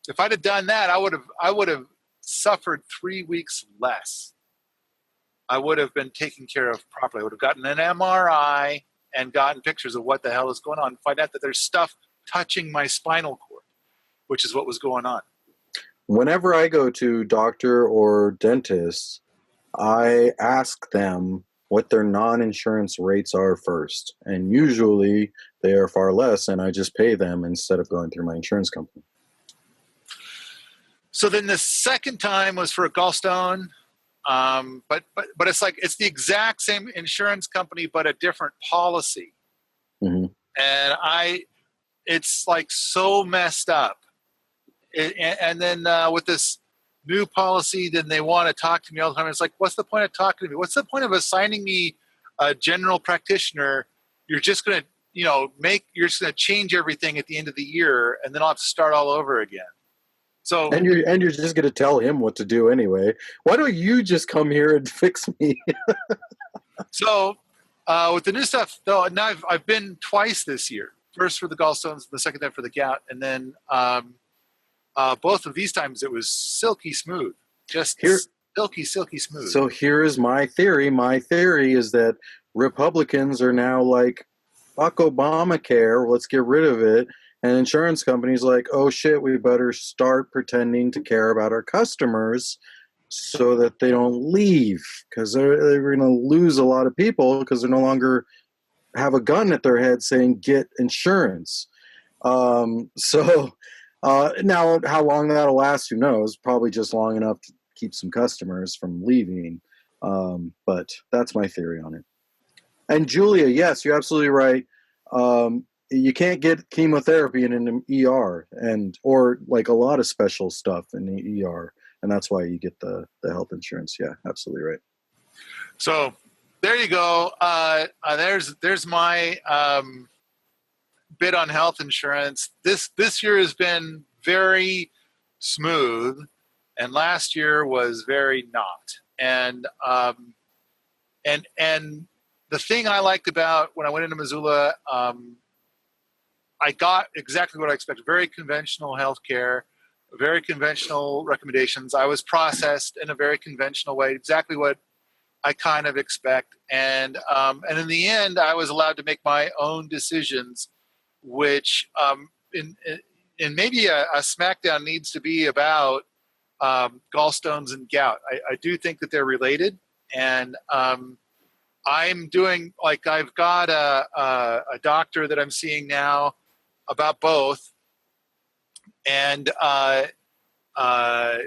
Speaker 1: if I'd have done that, I would have suffered 3 weeks less. I would have been taken care of properly. I would have gotten an MRI and gotten pictures of what the hell is going on. Find out that there's stuff touching my spinal cord, which is what was going on.
Speaker 2: Whenever I go to doctor or dentist, I ask them what their non-insurance rates are first. And usually they are far less, and I just pay them instead of going through my insurance company.
Speaker 1: So then the second time was for a gallstone. But it's like, it's the exact same insurance company, but a different policy. Mm-hmm. And it's like so messed up. And then with this new policy, then they want to talk to me all the time. It's like, what's the point of talking to me? What's the point of assigning me a general practitioner? You're just going to, you're just going to change everything at the end of the year, and then I'll have to start all over again. So
Speaker 2: and you're just going to tell him what to do anyway. Why don't you just come here and fix me?
Speaker 1: So with the new stuff, though, now I've been twice this year. First for the gallstones, the second time for the gout, and then both of these times it was silky smooth, silky smooth.
Speaker 2: So here is my theory. My theory is that Republicans are now like, fuck Obamacare, let's get rid of it. And insurance companies like, oh shit, we better start pretending to care about our customers so that they don't leave, because they're going to lose a lot of people because they no longer have a gun at their head saying get insurance. So now how long that'll last, who knows? Probably just long enough to keep some customers from leaving. But that's my theory on it. And Julia, yes, you're absolutely right. you can't get chemotherapy in an ER, or like a lot of special stuff in the ER, and that's why you get the health insurance. Yeah, absolutely right.
Speaker 1: So there you go. There's my bit on health insurance. This year has been very smooth, and last year was very not. And the thing I liked about when I went into Missoula, I got exactly what I expected. Very conventional healthcare, very conventional recommendations. I was processed in a very conventional way, exactly what I kind of expect. And in the end, I was allowed to make my own decisions, which in maybe a Smackdown needs to be about gallstones and gout. I do think that they're related, and I'm doing, like, I've got a doctor that I'm seeing now about both, and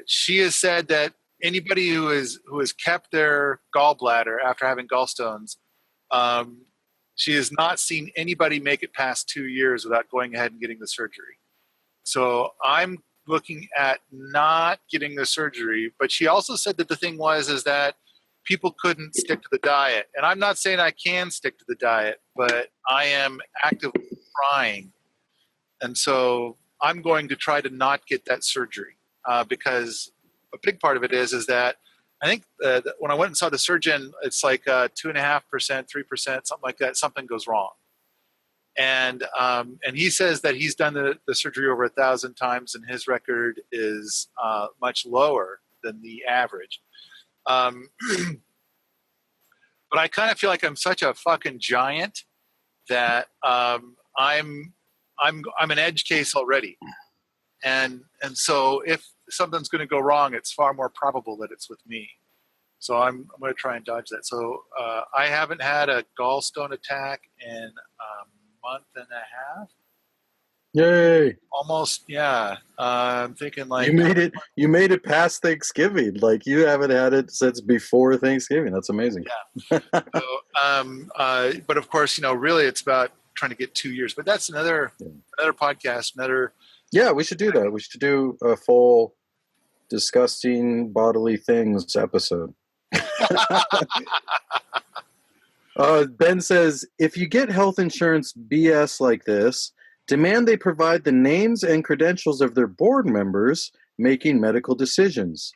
Speaker 1: she has said that anybody who has kept their gallbladder after having gallstones, she has not seen anybody make it past 2 years without going ahead and getting the surgery. So I'm looking at not getting the surgery. But she also said that the thing is that people couldn't stick to the diet. And I'm not saying I can stick to the diet, but I am actively trying. And so I'm going to try to not get that surgery because a big part of it is that I think when I went and saw the surgeon, it's like 2.5%, 3%, something like that. Something goes wrong. And he says that he's done the surgery over 1,000 times, and his record is much lower than the average. But I kind of feel like I'm such a fucking giant that I'm an edge case already, and so if something's going to go wrong, it's far more probable that it's with me. So I'm going to try and dodge that. So I haven't had a gallstone attack in a month and a half.
Speaker 2: Yay!
Speaker 1: Almost, yeah. I'm thinking like
Speaker 2: you made it past Thanksgiving. Like, you haven't had it since before Thanksgiving. That's amazing.
Speaker 1: Yeah. So, but of course, really, it's about trying to get 2 years. But that's another podcast.
Speaker 2: Yeah, we should do that. We should do a full disgusting bodily things episode. Ben says, if you get health insurance BS like this, demand they provide the names and credentials of their board members making medical decisions.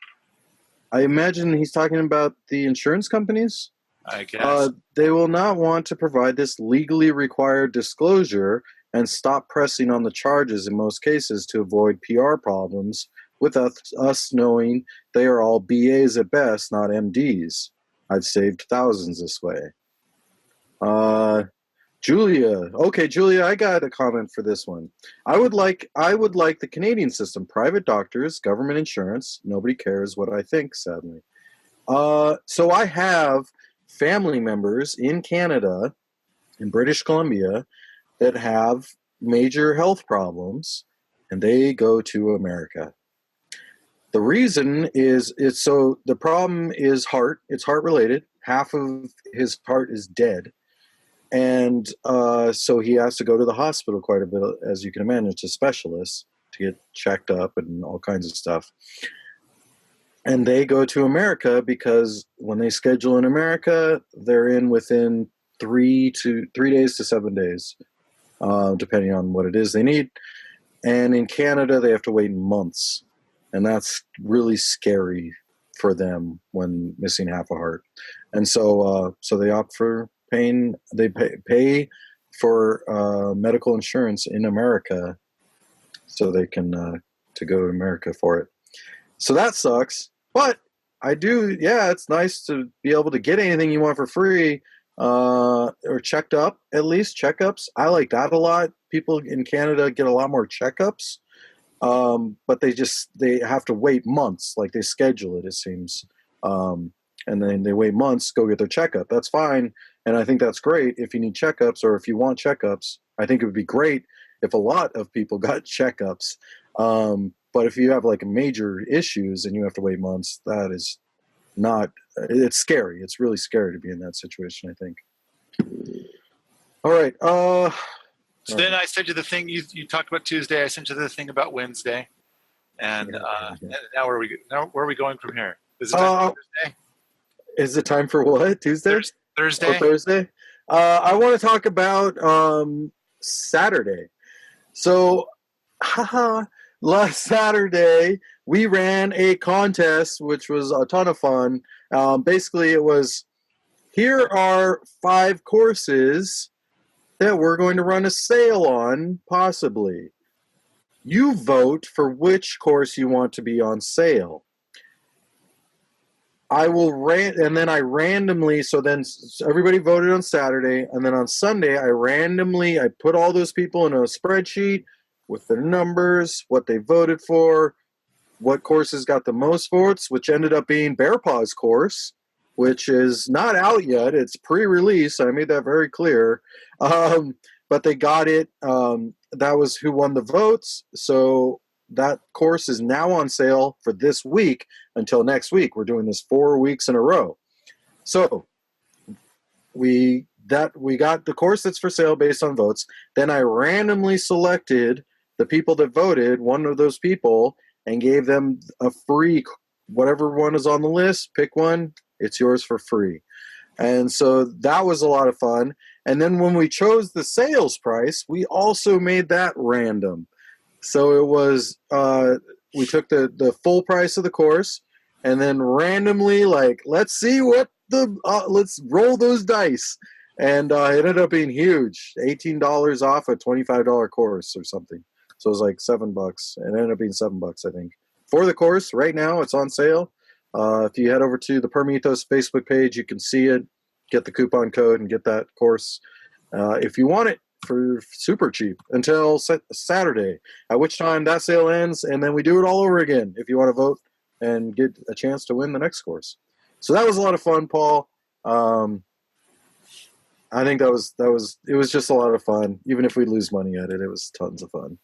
Speaker 2: I imagine he's talking about the insurance companies.
Speaker 1: I guess.
Speaker 2: They will not want to provide this legally required disclosure and stop pressing on the charges in most cases to avoid PR problems with us knowing they are all BAs at best, not MDs. I've saved thousands this way. Julia. Okay, Julia, I got a comment for this one. I would like the Canadian system, private doctors, government insurance. Nobody cares what I think, sadly. So I have family members in Canada, in British Columbia, that have major health problems, and they go to America. The reason is the problem is heart. It's heart related. Half of his heart is dead. And so he has to go to the hospital quite a bit, as you can imagine, to specialists to get checked up and all kinds of stuff. And they go to America because when they schedule in America, they're in within 3 days to 7 days, depending on what it is they need. And in Canada, they have to wait months. And that's really scary for them when missing half a heart. And so they opt for they pay for medical insurance in America so they can to go to America for it. So that sucks. But it's nice to be able to get anything you want for free or checked up, at least checkups. I like that a lot. People in Canada get a lot more checkups. But they have to wait months, like they schedule it seems. And then they wait months, go get their checkup. That's fine. And I think that's great if you need checkups or if you want checkups. I think it would be great if a lot of people got checkups. But if you have like major issues and you have to wait months, that is it's scary. It's really scary to be in that situation, I think. All right.
Speaker 1: So then I sent you the thing you talked about Tuesday. I sent you the thing about Wednesday, and now where are we going from here? Is it time for Thursday?
Speaker 2: Is it time for what? Tuesday?
Speaker 1: Thursday.
Speaker 2: Oh, Thursday. I want to talk about Saturday. So, last Saturday we ran a contest, which was a ton of fun. Basically, it was, here are 5 courses that we're going to run a sale on, possibly. You vote for which course you want to be on sale. And then I randomly, so then everybody voted on Saturday, and then on Sunday, I put all those people in a spreadsheet with their numbers, what they voted for, what courses got the most votes, which ended up being Bear Paw's course, which is not out yet. It's pre-release. I made that very clear. But they got it. That was who won the votes. So that course is now on sale for this week until next week. We're doing this 4 weeks in a row. So we got the course that's for sale based on votes. Then I randomly selected the people that voted, one of those people, and gave them a free, whatever one is on the list, pick one, it's yours for free. And so that was a lot of fun. And then when we chose the sales price, we also made that random. So it was, we took the full price of the course, and then randomly, like, let's see what let's roll those dice. And it ended up being huge, $18 off a $25 course or something. So it was like $7. It ended up being $7, I think. For the course, right now, it's on sale. If you head over to the Permethos Facebook page, you can see it, get the coupon code, and get that course if you want it for super cheap until Saturday, at which time that sale ends, and then we do it all over again if you want to vote and get a chance to win the next course. So that was a lot of fun, Paul. I think it was just a lot of fun. Even if we lose money at it, it was tons of fun.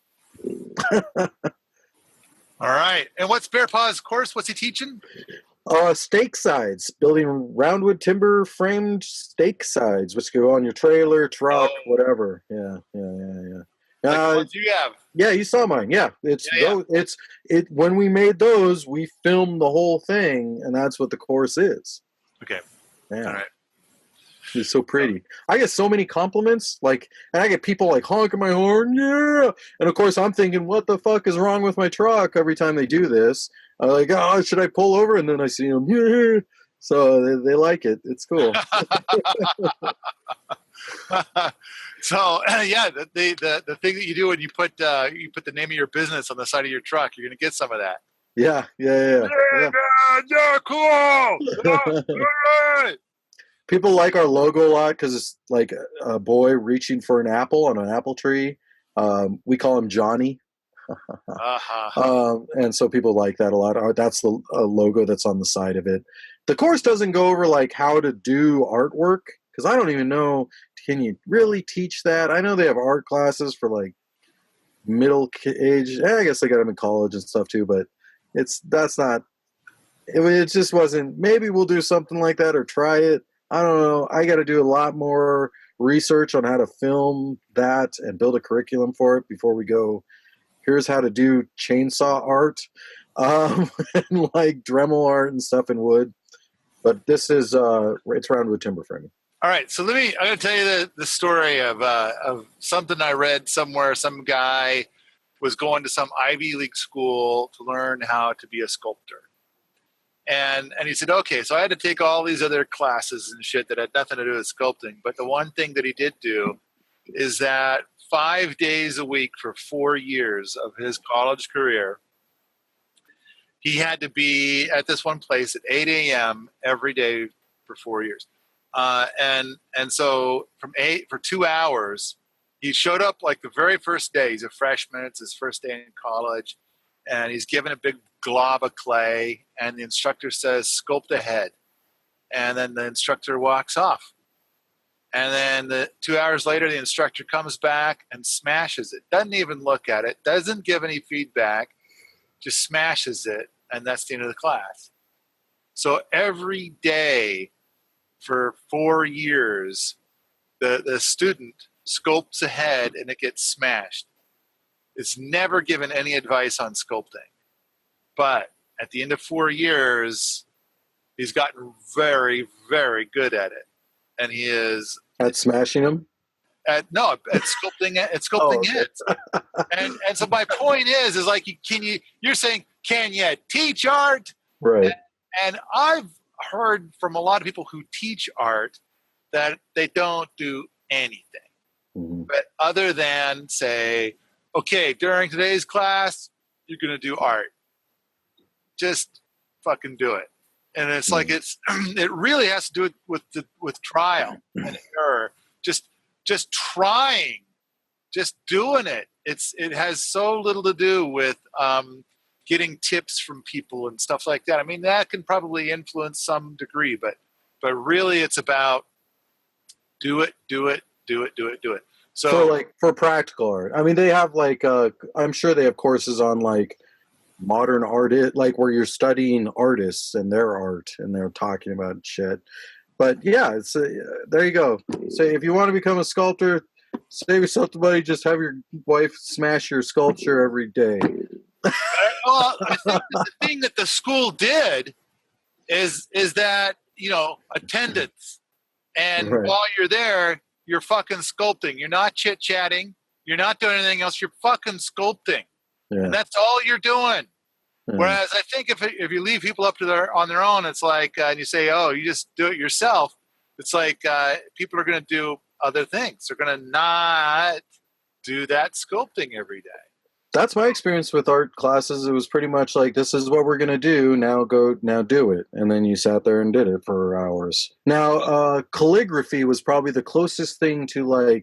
Speaker 1: All right. And what's Bear Paw's course? What's he teaching?
Speaker 2: Stake sides, building roundwood timber framed stake sides, which go on your trailer, truck, whatever. Yeah.
Speaker 1: Like the ones you have.
Speaker 2: Yeah, you saw mine. Yeah, when we made those, we filmed the whole thing, and that's what the course is.
Speaker 1: Okay.
Speaker 2: Yeah.
Speaker 1: All right.
Speaker 2: It's so pretty. I get so many compliments, and I get people like honking my horn, yeah. And of course, I'm thinking, what the fuck is wrong with my truck every time they do this? Like, oh, should I pull over? And then I see them, yeah. So they like it. It's cool.
Speaker 1: So yeah, the thing that you do when you put the name of your business on the side of your truck, you're gonna get some of that.
Speaker 2: Yeah.
Speaker 1: Cool.
Speaker 2: People like our logo a lot because it's like a boy reaching for an apple on an apple tree. We call him Johnny. And so people like that a lot. That's the logo that's on the side of it. The course doesn't go over like how to do artwork, because I don't even know, can you really teach that? I know they have art classes for like middle age. I guess they got them in college and stuff too, but it just wasn't. Maybe we'll do something like that or try it. I don't know. I got to do a lot more research on how to film that and build a curriculum for it before we go, here's how to do chainsaw art and like Dremel art and stuff in wood. But this is, it's roundwood timber framing.
Speaker 1: All right. So I'm going to tell you the story of something I read somewhere. Some guy was going to some Ivy League school to learn how to be a sculptor. And he said, okay, so I had to take all these other classes and shit that had nothing to do with sculpting. But the one thing that he did do is that 5 days a week for 4 years of his college career, he had to be at this one place at 8 a.m. every day for 4 years. And so for 2 hours, he showed up like the very first day. He's a freshman. It's his first day in college. And he's given a big glob of clay, and the instructor says, sculpt a head. And then the instructor walks off. And then 2 hours later, the instructor comes back and smashes it. Doesn't even look at it. Doesn't give any feedback. Just smashes it. And that's the end of the class. So every day for 4 years, the student sculpts ahead and it gets smashed. It's never given any advice on sculpting. But at the end of 4 years, he's gotten very, very good at it. And he is
Speaker 2: At smashing them?
Speaker 1: at sculpting
Speaker 2: Oh, okay.
Speaker 1: heads. And so my point is like, you're saying, can you teach art?
Speaker 2: Right.
Speaker 1: And I've heard from a lot of people who teach art that they don't do anything.
Speaker 2: Mm-hmm.
Speaker 1: But other than say, okay, during today's class, you're going to do art. Just fucking do it. And it's like, it really has to do with trial and error. Just trying, just doing it. It has so little to do with getting tips from people and stuff like that. I mean, that can probably influence some degree, but really it's about do it. So
Speaker 2: for practical art, I mean, they have I'm sure they have courses on modern art, like where you're studying artists and their art and they're talking about shit. But yeah, it's there you go. So if you want to become a sculptor, save yourself the money. Just have your wife smash your sculpture every day.
Speaker 1: Well, I think the thing that the school did is that, attendance. And
Speaker 2: Right.
Speaker 1: While you're there, you're fucking sculpting. You're not chit-chatting. You're not doing anything else. You're fucking sculpting.
Speaker 2: Yeah.
Speaker 1: And that's all you're doing.
Speaker 2: Yeah.
Speaker 1: Whereas I think if you leave people up to on their own, it's like, and you say, oh, you just do it yourself. It's like people are going to do other things. They're going to not do that sculpting every day.
Speaker 2: That's my experience with art classes. It was pretty much like, this is what we're going to do. Now do it. And then you sat there and did it for hours. Now, calligraphy was probably the closest thing to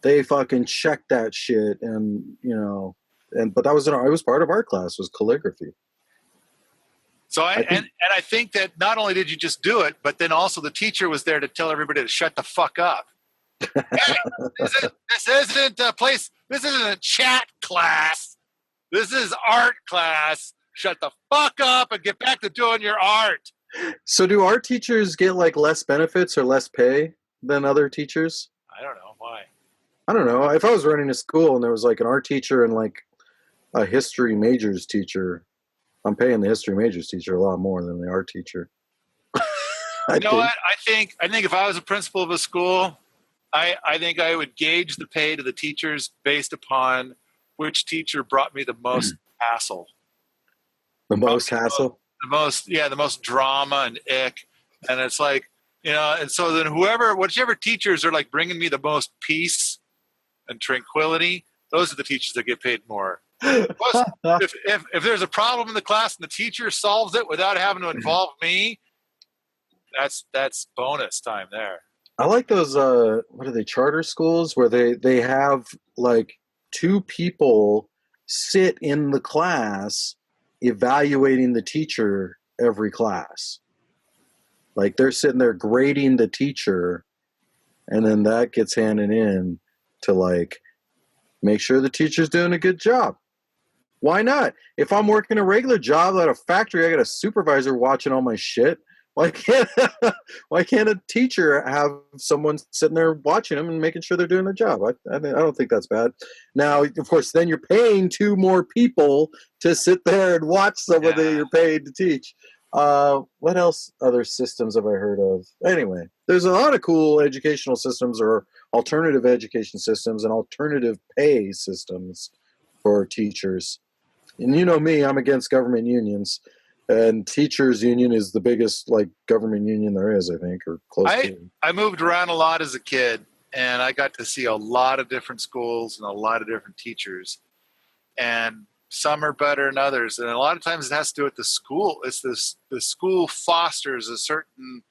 Speaker 2: they fucking checked that shit. And, but that was, it was part of art class was calligraphy.
Speaker 1: So I think that not only did you just do it, but then also the teacher was there to tell everybody to shut the fuck up. Hey, this isn't a place. This isn't a chat class. This is art class. Shut the fuck up and get back to doing your art.
Speaker 2: So do art teachers get less benefits or less pay than other teachers?
Speaker 1: I don't know why.
Speaker 2: I don't know. If I was running a school and there was an art teacher and a history majors teacher, I'm paying the history majors teacher a lot more than the art teacher.
Speaker 1: You know what? I think if I was a principal of a school, I think I would gauge the pay to the teachers based upon which teacher brought me the most hassle.
Speaker 2: The most hassle?
Speaker 1: The most drama and ick. And it's like, and so then whichever teachers are bringing me the most peace and tranquility, those are the teachers that get paid more. Plus, if there's a problem in the class and the teacher solves it without having to involve me, that's bonus time there.
Speaker 2: I like those what are they, charter schools where they have two people sit in the class evaluating the teacher every class. They're sitting there grading the teacher, and then that gets handed in to make sure the teacher's doing a good job. Why not? If I'm working a regular job at a factory, I got a supervisor watching all my shit. Why can't a teacher have someone sitting there watching them and making sure they're doing their job? I don't think that's bad. Now, of course, then you're paying two more people to sit there and watch someone that you're paid to teach. What else? Other systems have I heard of? Anyway, there's a lot of cool educational systems or alternative education systems and alternative pay systems for teachers. And you know me, I'm against government unions. And teachers union is the biggest government union there is, I think, or close to it.
Speaker 1: I moved around a lot as a kid, and I got to see a lot of different schools and a lot of different teachers. And some are better than others. And a lot of times it has to do with the school. It's the school fosters a certain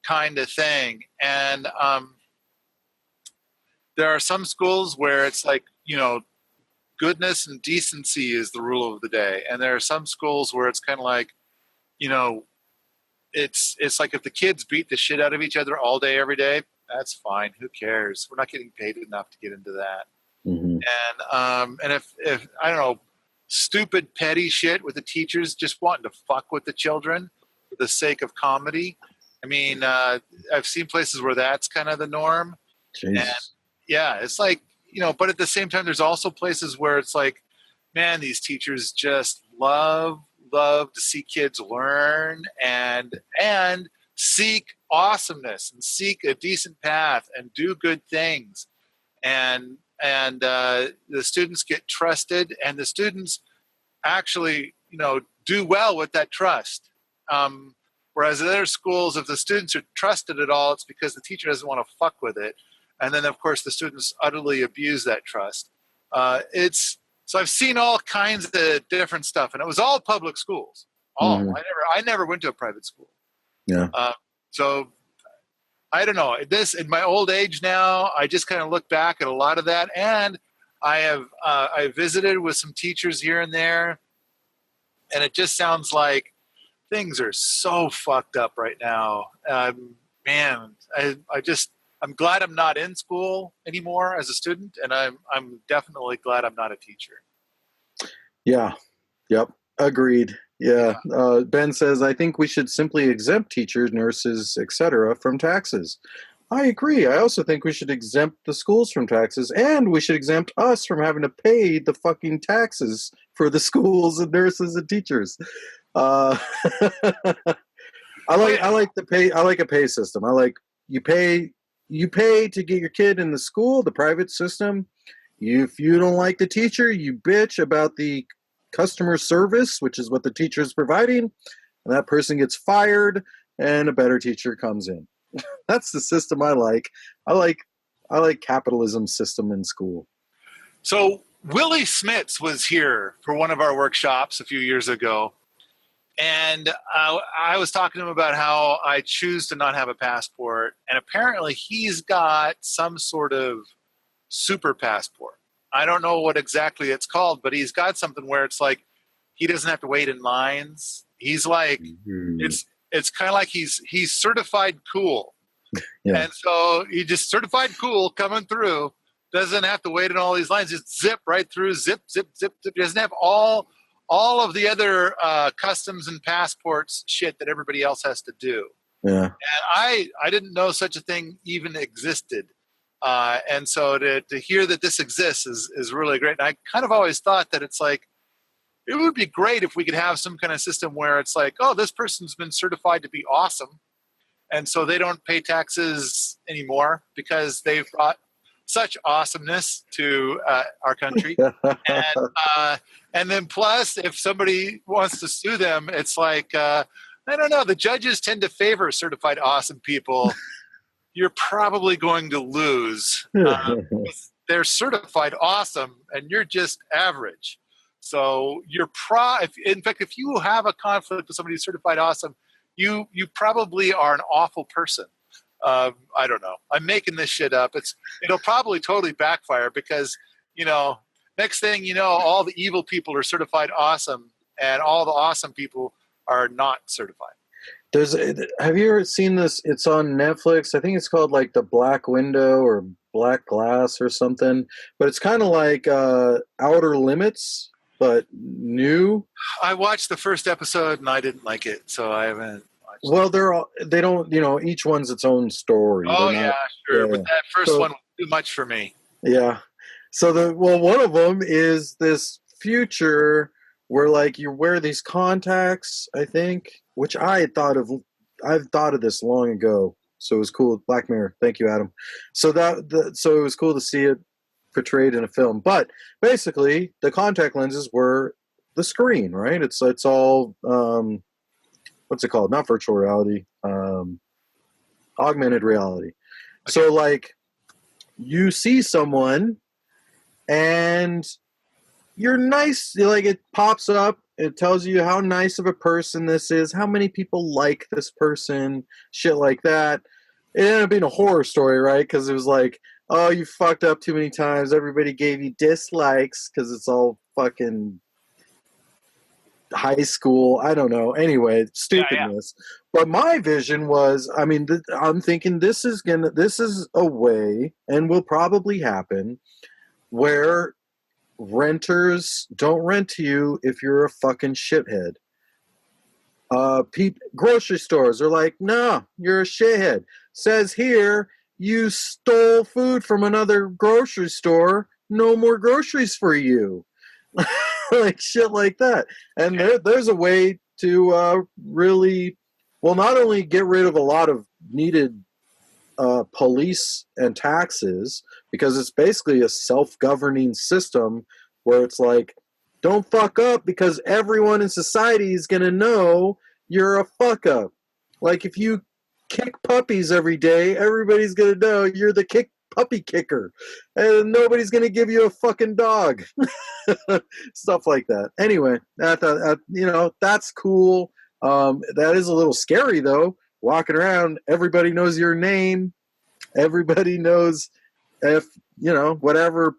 Speaker 1: kind of thing. And there are some schools where it's goodness and decency is the rule of the day. And there are some schools where it's kind of it's like if the kids beat the shit out of each other all day, every day, that's fine. Who cares? We're not getting paid enough to get into that.
Speaker 2: Mm-hmm.
Speaker 1: And if I don't know, stupid petty shit with the teachers just wanting to fuck with the children for the sake of comedy. I mean, I've seen places where that's kind of the norm.
Speaker 2: Jesus.
Speaker 1: And Yeah, it's like, but at the same time, there's also places where it's like, man, these teachers just love to see kids learn and seek awesomeness and seek a decent path and do good things. And the students get trusted, and the students actually, do well with that trust. Whereas at other schools, if the students are trusted at all, it's because the teacher doesn't want to fuck with it. And then, of course, the students utterly abuse that trust. So I've seen all kinds of different stuff, and it was all public schools.
Speaker 2: Mhm.
Speaker 1: I never went to a private school.
Speaker 2: Yeah.
Speaker 1: So I don't know. This, in my old age now, I just kind of look back at a lot of that, and I visited with some teachers here and there, and it just sounds like things are so fucked up right now. Man, I'm glad I'm not in school anymore as a student, and I'm definitely glad I'm not a teacher.
Speaker 2: Yeah. Yep. Agreed. Yeah. Ben says, I think we should simply exempt teachers, nurses, etc. from taxes. I agree. I also think we should exempt the schools from taxes, and we should exempt us from having to pay the fucking taxes for the schools and nurses and teachers. I like a pay system. I like you pay to get your kid in the school, the private system. If you don't like the teacher, you bitch about the customer service, which is what the teacher is providing, and that person gets fired and a better teacher comes in. That's the system I like. I like capitalism system in school.
Speaker 1: So Willie Smits was here for one of our workshops a few years ago, and I was talking to him about how I choose to not have a passport, and apparently he's got some sort of super passport. I don't know what exactly it's called, but he's got something where it's like he doesn't have to wait in lines. He's like, it's kind of like he's certified cool. Yeah. And so he just certified cool coming through, doesn't have to wait in all these lines, just zip right through, zip, zip, zip, zip. He doesn't have all of the other customs and passports shit that everybody else has to do.
Speaker 2: Yeah.
Speaker 1: And I didn't know such a thing even existed. And so to hear that this exists is really great. And I kind of always thought that it's like, it would be great if we could have some kind of system where it's like, oh, this person's been certified to be awesome, and so they don't pay taxes anymore because they've brought such awesomeness to our country. And then plus, if somebody wants to sue them, it's like, I don't know, the judges tend to favor certified awesome people. You're probably going to lose. They're certified awesome, and you're just average. So in fact, if you have a conflict with somebody who's certified awesome, you probably are an awful person. I don't know. I'm making this shit up. It'll probably totally backfire because, next thing you know, all the evil people are certified awesome, and all the awesome people are not certified.
Speaker 2: Have you ever seen this? It's on Netflix. I think it's called like The Black Window or Black Glass or something. But it's kind of like Outer Limits, but new.
Speaker 1: I watched the first episode and I didn't like it, so I haven't watched
Speaker 2: Well, they don't, each one's its own story.
Speaker 1: Oh, yeah, sure. Yeah. But that first one was too much for me.
Speaker 2: Yeah. So one of them is this future where like you wear these contacts, I think, which I've thought of this long ago. So it was cool. Black Mirror. Thank you, Adam. So so it was cool to see it portrayed in a film. But basically, the contact lenses were the screen, right? It's all what's it called? Not virtual reality. Augmented reality. Okay. So like you see someone and you're nice, like it pops up, it tells you how nice of a person this is, how many people like this person, shit like that. It ended up being a horror story, right? Because it was like, oh, you fucked up too many times, everybody gave you dislikes because it's all fucking high school, I don't know. Anyway, stupidness. Yeah. But my vision was, I'm thinking this is a way, and will probably happen, where renters don't rent to you if you're a fucking shithead. Grocery stores are like, no, you're a shithead. Says here, you stole food from another grocery store, no more groceries for you. Like shit like that. And there's a way to really, well, not only get rid of a lot of needed police and taxes, because it's basically a self-governing system where it's like, don't fuck up because everyone in society is going to know you're a fuck up. Like if you kick puppies every day, everybody's going to know you're the puppy kicker, and nobody's going to give you a fucking dog. Stuff like that. Anyway, that's cool. That is a little scary though. Walking around, everybody knows your name. Everybody knows if, whatever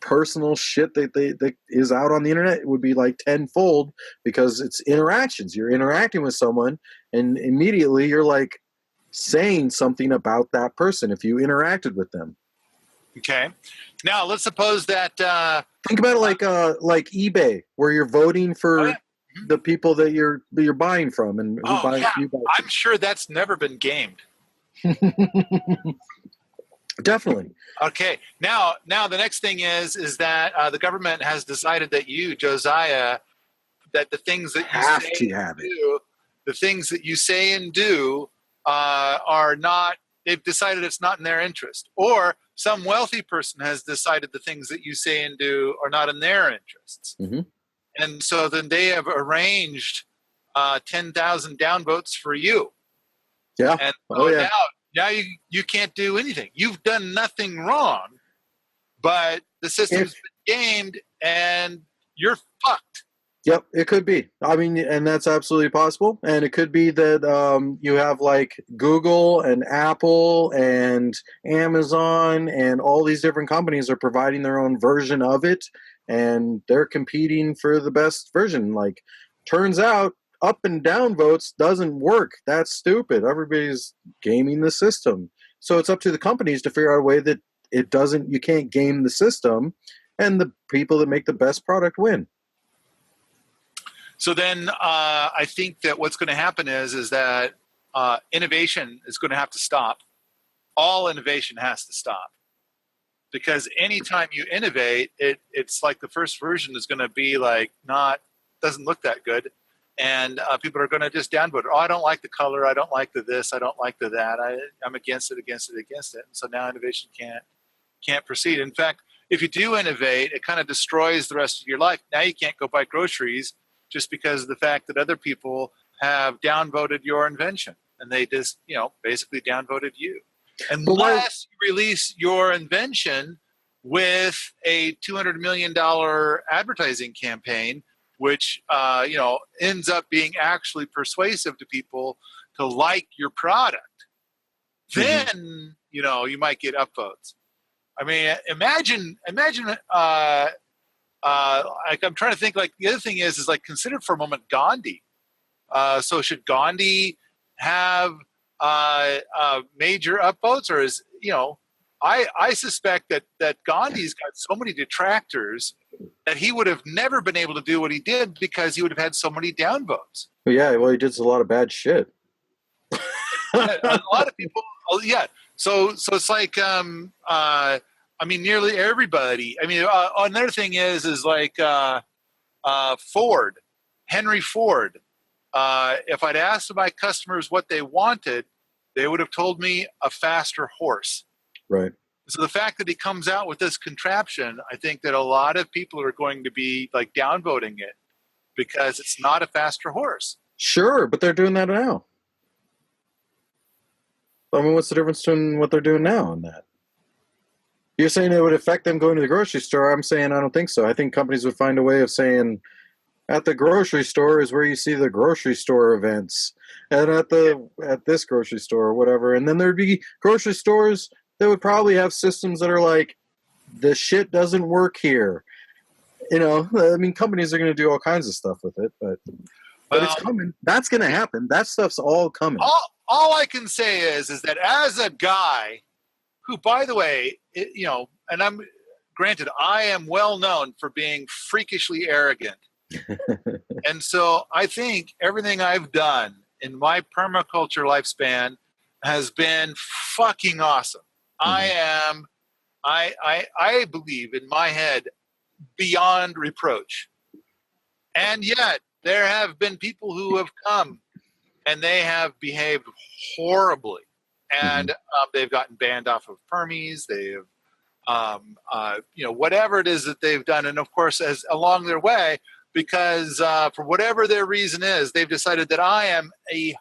Speaker 2: personal shit that is out on the internet, it would be like tenfold because it's interactions. You're interacting with someone and immediately you're like saying something about that person if you interacted with them.
Speaker 1: Okay. Now let's suppose that
Speaker 2: think about it like eBay, where you're voting for the people that you're buying from, and who buy.
Speaker 1: I'm sure that's never been gamed.
Speaker 2: Definitely.
Speaker 1: Okay. Now the next thing is that the government has decided that you, Josiah, that the things that the things that you say and do are not. They've decided it's not in their interest, or some wealthy person has decided the things that you say and do are not in their interests.
Speaker 2: Mm-hmm.
Speaker 1: And so then they have arranged 10,000 downvotes for you.
Speaker 2: Yeah.
Speaker 1: And now you can't do anything. You've done nothing wrong, but the system's been gamed and you're fucked.
Speaker 2: Yep, it could be. I mean, and that's absolutely possible. And it could be that you have like Google and Apple and Amazon and all these different companies are providing their own version of it, and they're competing for the best version. Like, turns out up and down votes doesn't work. That's stupid. Everybody's gaming the system. So it's up to the companies to figure out a way that you can't game the system, and the people that make the best product win.
Speaker 1: So then I think that what's going to happen is that innovation is going to have to stop. All innovation has to stop. Because anytime you innovate, it's like the first version is going to be like doesn't look that good. And people are going to just downvote it. Oh, I don't like the color. I don't like the this. I don't like the that. I'm against it. And so now innovation can't proceed. In fact, if you do innovate, it kind of destroys the rest of your life. Now you can't go buy groceries just because of the fact that other people have downvoted your invention, and they just, basically downvoted you. Unless you release your invention with a $200 million advertising campaign, which, ends up being actually persuasive to people to like your product, then, you might get upvotes. I mean, imagine, I'm trying to think, like, the other thing is like, consider for a moment Gandhi. So should Gandhi have major upvotes, or is, I suspect that Gandhi's got so many detractors that he would have never been able to do what he did because he would have had so many downvotes.
Speaker 2: Yeah, well, he did a lot of bad shit.
Speaker 1: A lot of people, So it's like, nearly everybody. Another thing is like Ford, Henry Ford. If I'd asked my customers what they wanted, they would have told me a faster horse.
Speaker 2: Right.
Speaker 1: So the fact that he comes out with this contraption, I think that a lot of people are going to be like downvoting it because it's not a faster horse.
Speaker 2: Sure, but they're doing that now. I mean, what's the difference between what they're doing now and that? You're saying it would affect them going to the grocery store. I'm saying I don't think so. I think companies would find a way of saying, at the grocery store is where you see the grocery store events, and at this grocery store or whatever. And then there'd be grocery stores that would probably have systems that are like, the shit doesn't work here. Companies are going to do all kinds of stuff with it, but it's coming. That's going to happen. That stuff's all coming.
Speaker 1: All I can say is that as a guy who, by the way, and I'm granted, I am well known for being freakishly arrogant. And so I think everything I've done in my permaculture lifespan has been fucking awesome. I believe in my head beyond reproach. And yet there have been people who have come and they have behaved horribly. And they've gotten banned off of Permies. They've, whatever it is that they've done. And of course, as along their way, because for whatever their reason is, they've decided that I am a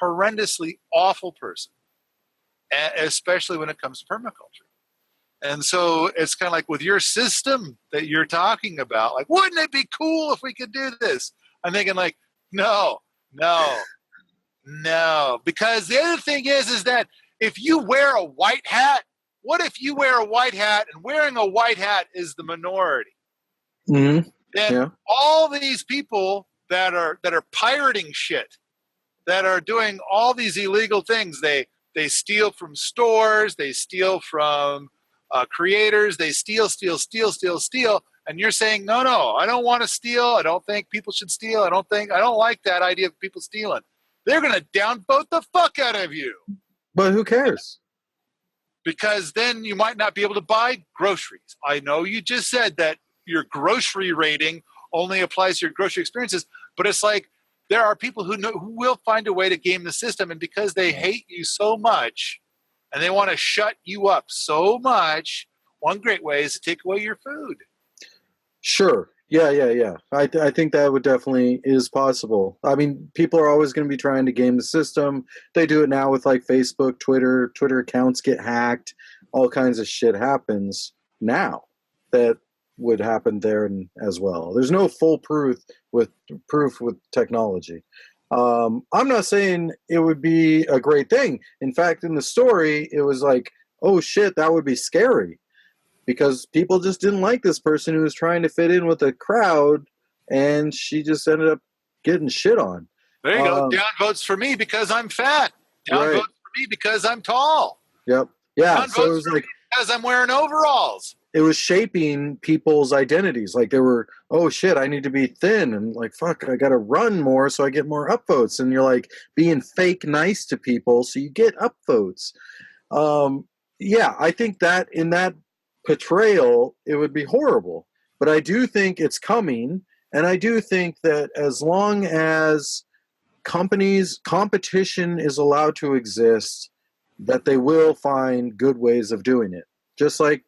Speaker 1: horrendously awful person, especially when it comes to permaculture. And so it's kind of like with your system that you're talking about, like, wouldn't it be cool if we could do this? I'm thinking like, no. Because the other thing is that if you wear a white hat, what if you wear a white hat and wearing a white hat is the minority?
Speaker 2: Mm-hmm.
Speaker 1: Then all these people that are pirating shit, that are doing all these illegal things, they steal from stores, they steal from creators, they steal, and you're saying, no, I don't want to steal. I don't think people should steal. I don't like that idea of people stealing. They're going to downvote the fuck out of you.
Speaker 2: But who cares?
Speaker 1: Because then you might not be able to buy groceries. I know you just said that your grocery rating only applies to your grocery experiences, but it's like there are people who will find a way to game the system, and because they hate you so much and they want to shut you up so much, one great way is to take away your food.
Speaker 2: Sure. Yeah. I think that would definitely is possible. I mean, people are always going to be trying to game the system. They do it now with like Facebook, Twitter accounts get hacked. All kinds of shit happens now that would happen there as well. There's no full proof with technology. I'm not saying it would be a great thing. In fact, in the story, it was like, oh shit, that would be scary. Because people just didn't like this person who was trying to fit in with the crowd, and she just ended up getting shit on.
Speaker 1: There you go. Down votes for me because I'm fat. Down votes for me because I'm tall.
Speaker 2: Yep. Yeah.
Speaker 1: Down
Speaker 2: so it
Speaker 1: votes
Speaker 2: was like
Speaker 1: because I'm wearing overalls.
Speaker 2: It was shaping people's identities. Like they were, oh shit, I need to be thin, and like fuck, I got to run more so I get more upvotes. And you're like being fake nice to people so you get upvotes. Yeah, I think that in that portrayal, it would be horrible. But I do think it's coming, and I do think that as long as competition is allowed to exist, that they will find good ways of doing it. Just like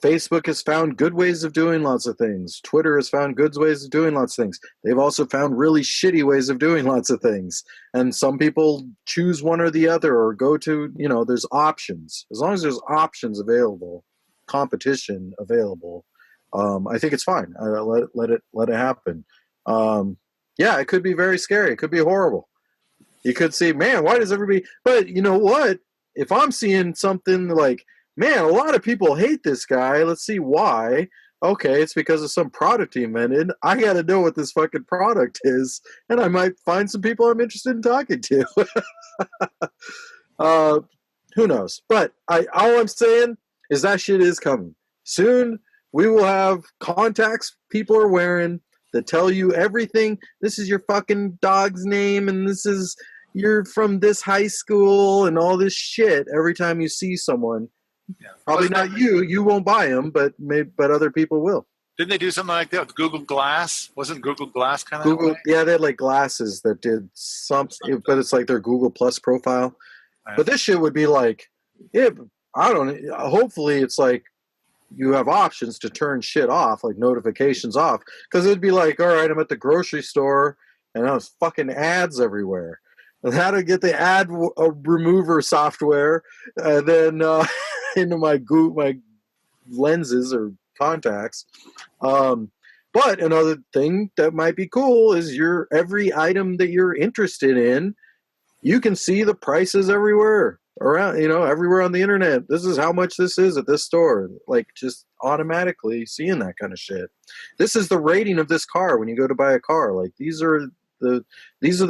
Speaker 2: Facebook has found good ways of doing lots of things. Twitter has found good ways of doing lots of things. They've also found really shitty ways of doing lots of things. And some people choose one or the other or go to, there's options. As long as there's options available, competition available, I think it's fine. Let it happen. Yeah, it could be very scary. It could be horrible. You could see, man, why does everybody... But you know what? If I'm seeing something like, man, a lot of people hate this guy. Let's see why. Okay, it's because of some product he invented. I got to know what this fucking product is, and I might find some people I'm interested in talking to. Who knows? But all I'm saying is that shit is coming. Soon we will have contacts people are wearing that tell you everything. This is your fucking dog's name, and you're from this high school, and all this shit every time you see someone. Yeah. Probably not you. You won't buy them, but other people will.
Speaker 1: Didn't they do something like that with Google Glass? Wasn't Google Glass kind of
Speaker 2: Google? Yeah, they had like glasses that did something, but it's like their Google Plus profile. But this shit would be like, hopefully it's like you have options to turn shit off, like notifications off, because it'd be like, all right, I'm at the grocery store and there's fucking ads everywhere. And how to get the ad remover software, and then into my lenses or contacts. But another thing that might be cool is every item that you're interested in, you can see the prices everywhere around, everywhere on the internet. This is how much this is at this store. Like just automatically seeing that kind of shit. This is the rating of this car when you go to buy a car. Like these are the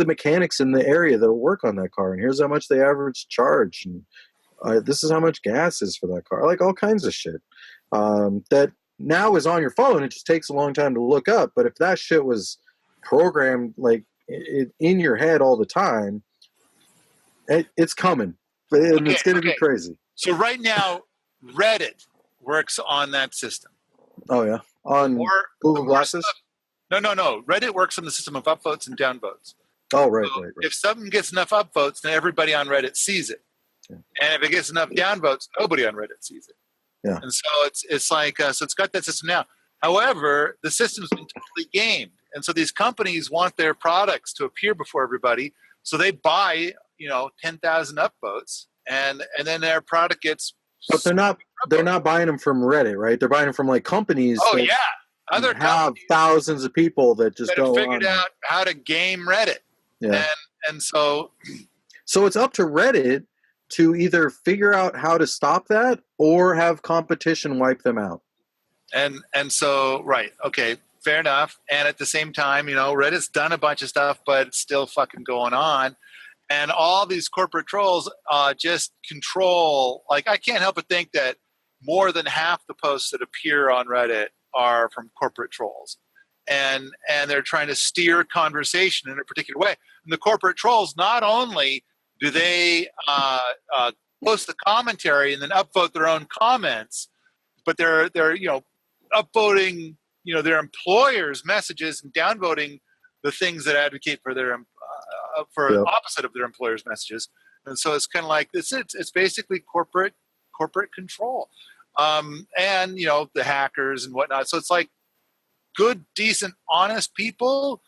Speaker 2: mechanics in the area that will work on that car, and here's how much they average charge, and this is how much gas is for that car. Like all kinds of shit that now is on your phone. It just takes a long time to look up. But if that shit was programmed like in your head all the time, it's coming, and it's going to be crazy.
Speaker 1: So right now, Reddit works on that system.
Speaker 2: Oh yeah, on Google Glasses.
Speaker 1: No. Reddit works on the system of upvotes and downvotes.
Speaker 2: Oh right.
Speaker 1: If something gets enough upvotes, then everybody on Reddit sees it. Yeah. And if it gets enough downvotes, nobody on Reddit sees it.
Speaker 2: Yeah.
Speaker 1: And so it's like so it's got that system now. However, the system's been totally gamed, and so these companies want their products to appear before everybody, so they buy 10,000 upvotes, and then their product gets.
Speaker 2: But they're not buying them from Reddit, right? They're buying them from like companies.
Speaker 1: Oh yeah,
Speaker 2: other have thousands of people that just go
Speaker 1: figured out how to game Reddit.
Speaker 2: Yeah,
Speaker 1: and so
Speaker 2: it's up to Reddit to either figure out how to stop that or have competition wipe them out.
Speaker 1: And so, right. Okay. Fair enough. And at the same time, Reddit's done a bunch of stuff, but it's still fucking going on. And all these corporate trolls just control, like, I can't help but think that more than half the posts that appear on Reddit are from corporate trolls. And they're trying to steer conversation in a particular way. And the corporate trolls, not only do they post the commentary and then upvote their own comments, but they're upvoting their employers' messages and downvoting the things that advocate for their opposite of their employers' messages. And so it's kind of like it's basically corporate control, and the hackers and whatnot. So it's like good, decent, honest people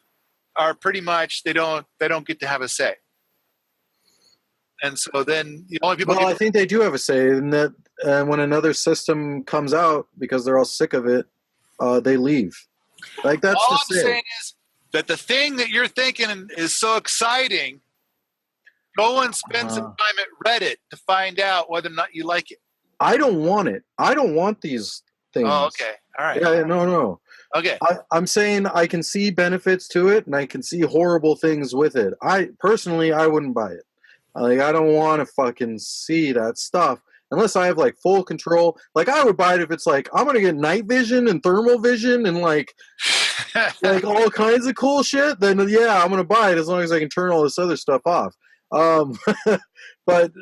Speaker 1: are pretty much they don't get to have a say. And so then the only people.
Speaker 2: Well, I think they do have a say in that. When another system comes out, because they're all sick of it, they leave. Like that's
Speaker 1: all I'm saying is that the thing that you're thinking is so exciting. Go and spend some time at Reddit to find out whether or not you like it.
Speaker 2: I don't want it. I don't want these things.
Speaker 1: Oh, okay. All right.
Speaker 2: Yeah, no.
Speaker 1: Okay.
Speaker 2: I'm saying I can see benefits to it, and I can see horrible things with it. I wouldn't buy it. Like, I don't want to fucking see that stuff unless I have like full control. Like, I would buy it if it's like I'm gonna get night vision and thermal vision and like all kinds of cool shit. Then yeah, I'm gonna buy it as long as I can turn all this other stuff off. But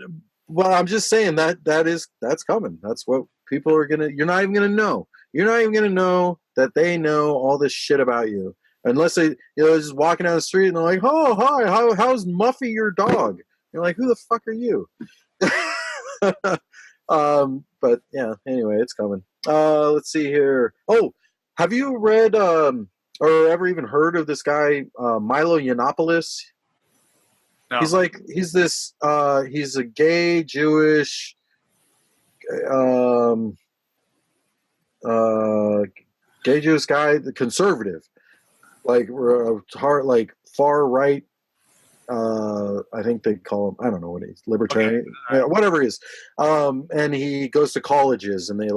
Speaker 2: I'm just saying that's coming. That's what people are gonna. You're not even gonna know. You're not even gonna know that they know all this shit about you unless they just walking down the street and they're like, oh hi, how's Muffy your dog? You're like, who the fuck are you? But yeah, anyway, it's coming. Let's see here. Oh, have you read or ever even heard of this guy, Milo Yiannopoulos? No. He's a gay Jewish guy, the conservative, like far right. I think they call him, I don't know what he's, libertarian, okay. Yeah, whatever he is. And he goes to colleges and they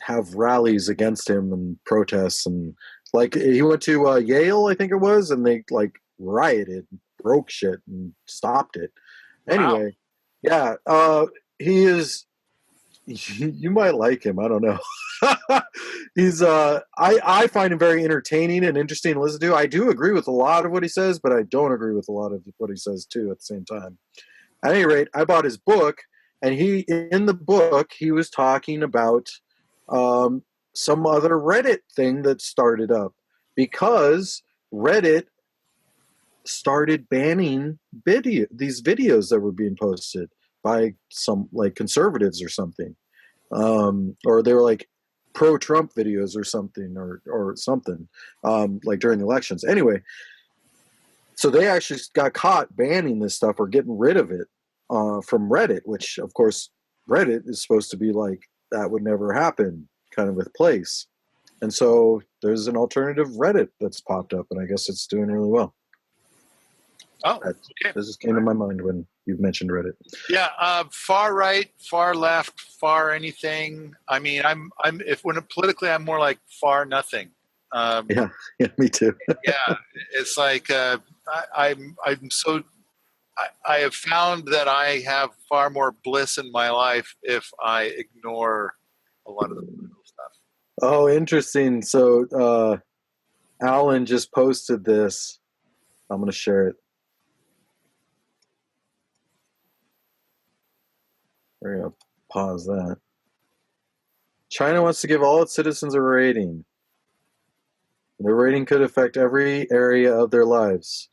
Speaker 2: have rallies against him and protests. And like he went to Yale, I think it was, and they like rioted, broke shit and stopped it. Anyway, wow. Yeah, he is, you might like him. I don't know. He's I find him very entertaining and interesting to listen to. I do agree with a lot of what he says, but I don't agree with a lot of what he says too at the same time. At any rate, I bought his book, and in the book he was talking about some other Reddit thing that started up because Reddit started banning these videos that were being posted by some like conservatives or something, or they were like pro-Trump videos or something, or something, like during the elections. Anyway, so they actually got caught banning this stuff or getting rid of it from Reddit, which of course Reddit is supposed to be like that would never happen kind of with place. And so there's an alternative Reddit that's popped up, and I guess it's doing really well.
Speaker 1: Oh, okay.
Speaker 2: This just came to my mind when you mentioned Reddit.
Speaker 1: Yeah, far right, far left, far anything. I mean, when politically, I'm more like far nothing.
Speaker 2: Yeah, me too.
Speaker 1: Yeah, it's like I have found that I have far more bliss in my life if I ignore a lot of the political stuff.
Speaker 2: Oh, interesting. So Alan just posted this. I'm going to share it. We're going to pause that. China wants to give all its citizens a rating. The rating could affect every area of their lives.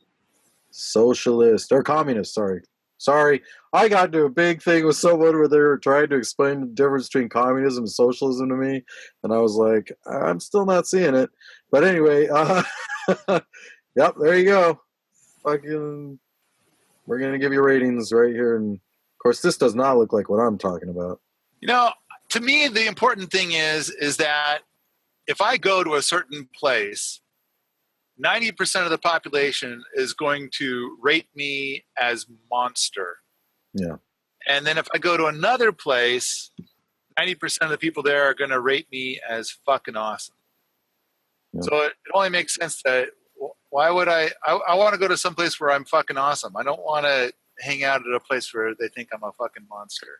Speaker 2: Socialist, or communist, sorry. Sorry, I got into a big thing with someone where they were trying to explain the difference between communism and socialism to me, and I was like, I'm still not seeing it. But anyway, yep, there you go. Fucking, we're going to give you ratings right here. And of course, this does not look like what I'm talking about.
Speaker 1: You know, to me, the important thing is that if I go to a certain place, 90% of the population is going to rate me as monster.
Speaker 2: Yeah.
Speaker 1: And then if I go to another place, 90% of the people there are going to rate me as fucking awesome. Yeah. So it only makes sense that why would I want to go to some place where I'm fucking awesome. I don't want to hang out at a place where they think I'm a fucking monster.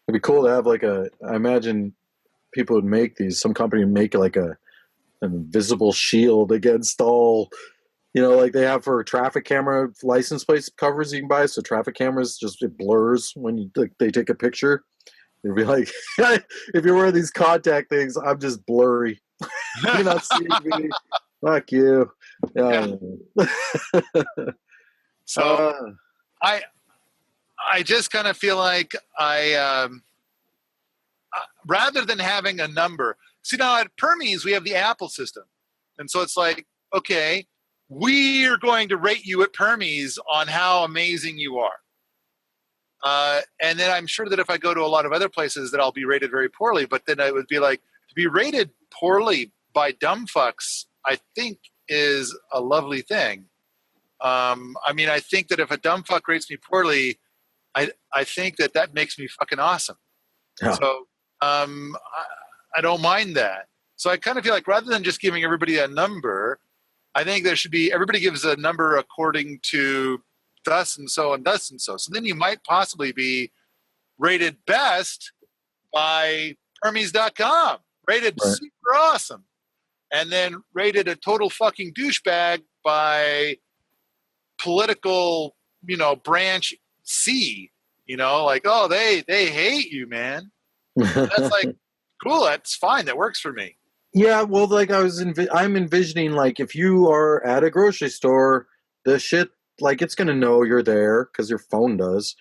Speaker 2: It'd be cool to have like I imagine people would make these, some company would make like an invisible shield against all, like they have for traffic camera license plate covers you can buy. So traffic cameras, just it blurs when they take a picture. It'd be like, if you're wearing these contact things, I'm just blurry. You're not seeing me. Fuck you. Yeah.
Speaker 1: So I just kind of feel like rather than having a number. See, now at Permies, we have the Apple system. And so it's like, okay, we are going to rate you at Permies on how amazing you are. And then I'm sure that if I go to a lot of other places that I'll be rated very poorly, but then I would be like, to be rated poorly by dumb fucks, I think is a lovely thing. I mean, I think that if a dumb fuck rates me poorly, I think that makes me fucking awesome. Yeah. So I don't mind that. So I kind of feel like rather than just giving everybody a number, I think there should be, everybody gives a number according to thus and so and thus and so. So then you might possibly be rated best by Permies.com, rated super awesome, and then rated a total fucking douchebag by political, branch C, like, oh, they hate you, man. That's like, cool, that's fine, that works for me.
Speaker 2: Yeah, well, like I'm envisioning, like, if you are at a grocery store, the shit, like, it's gonna know you're there because your phone does.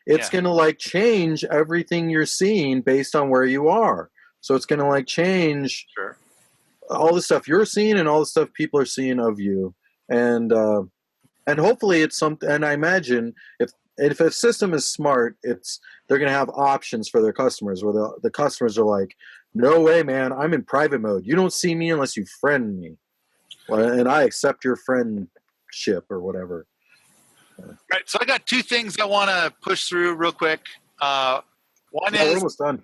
Speaker 2: It's gonna like change everything you're seeing based on where you are. So it's gonna like change all the stuff you're seeing and all the stuff people are seeing of you. And hopefully it's something. And I imagine if a system is smart, they're gonna have options for their customers where the customers are like, no way, man, I'm in private mode. You don't see me unless you friend me. And I accept your friendship or whatever.
Speaker 1: Right. So I got two things I want to push through real quick. One
Speaker 2: we're almost done.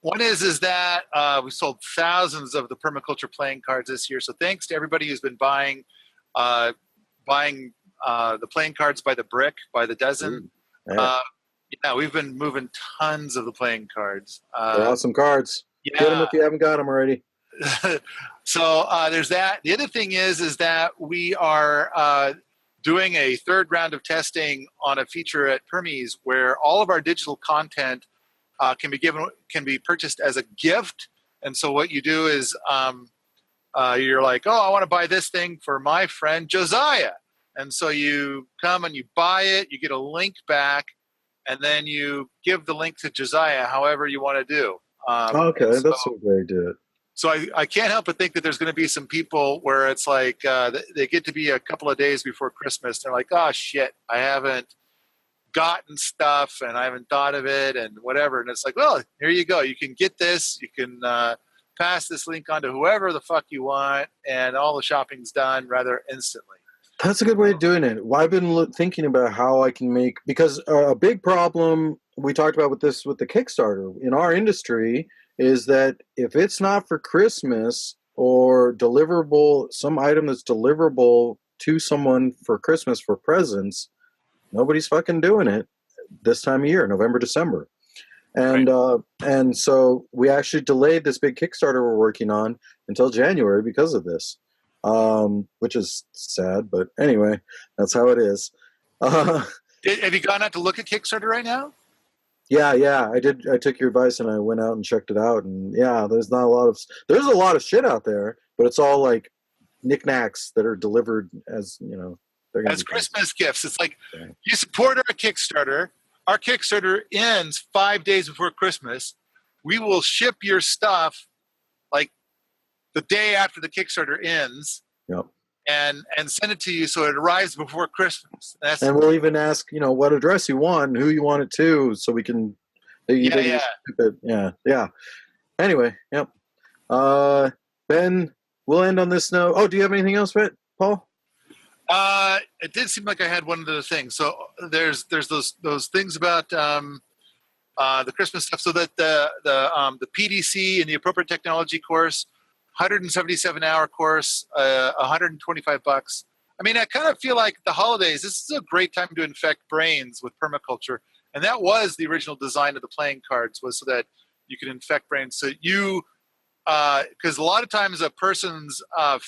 Speaker 1: One is that we sold thousands of the Permaculture playing cards this year. So thanks to everybody who's been buying the playing cards by the brick, by the dozen. We've been moving tons of the playing cards.
Speaker 2: They're awesome cards.
Speaker 1: Yeah.
Speaker 2: Get them if you haven't got them already.
Speaker 1: So there's that. The other thing is that we are doing a third round of testing on a feature at Permies where all of our digital content can be purchased as a gift. And so what you do is you're like, oh, I want to buy this thing for my friend Josiah. And so you come and you buy it, you get a link back, and then you give the link to Josiah however you want to do.
Speaker 2: Okay, that's a way to do it.
Speaker 1: So I can't help but think that there's going to be some people where it's like they get to be a couple of days before Christmas. They're like, oh, shit, I haven't gotten stuff and I haven't thought of it and whatever. And it's like, well, here you go. You can get this. You can pass this link on to whoever the fuck you want, and all the shopping's done rather instantly.
Speaker 2: That's a good way of doing it. Well, I've been thinking about how I can make, because a big problem we talked about with the Kickstarter in our industry is that if it's not for Christmas or deliverable, some item that's deliverable to someone for Christmas for presents, nobody's fucking doing it this time of year, November, December. And so we actually delayed this big Kickstarter we're working on until January because of this. Which is sad, but anyway, that's how it is.
Speaker 1: Have you gone out to look at Kickstarter right now?
Speaker 2: Yeah. I did. I took your advice and I went out and checked it out. And yeah, there's a lot of shit out there, but it's all like knickknacks that are delivered as, they're going to
Speaker 1: As
Speaker 2: be pricey.
Speaker 1: Christmas gifts. It's like
Speaker 2: Yeah.
Speaker 1: you support our Kickstarter. Our Kickstarter ends 5 days before Christmas. We will ship your stuff like the day after the Kickstarter ends.
Speaker 2: Yep.
Speaker 1: And send it to you so it arrives before Christmas.
Speaker 2: And we'll even ask, what address you want and who you want it to, so we can.
Speaker 1: Yeah.
Speaker 2: Yeah. Anyway, yep. Ben, we'll end on this note. Oh, do you have anything else, Paul?
Speaker 1: It did seem like I had one other thing. So there's those things about the Christmas stuff. So that the PDC and the appropriate technology course, 177-hour course, $125. I mean, I kind of feel like the holidays, this is a great time to infect brains with permaculture. And that was the original design of the playing cards, was so that you could infect brains. So you, because a lot of times a person's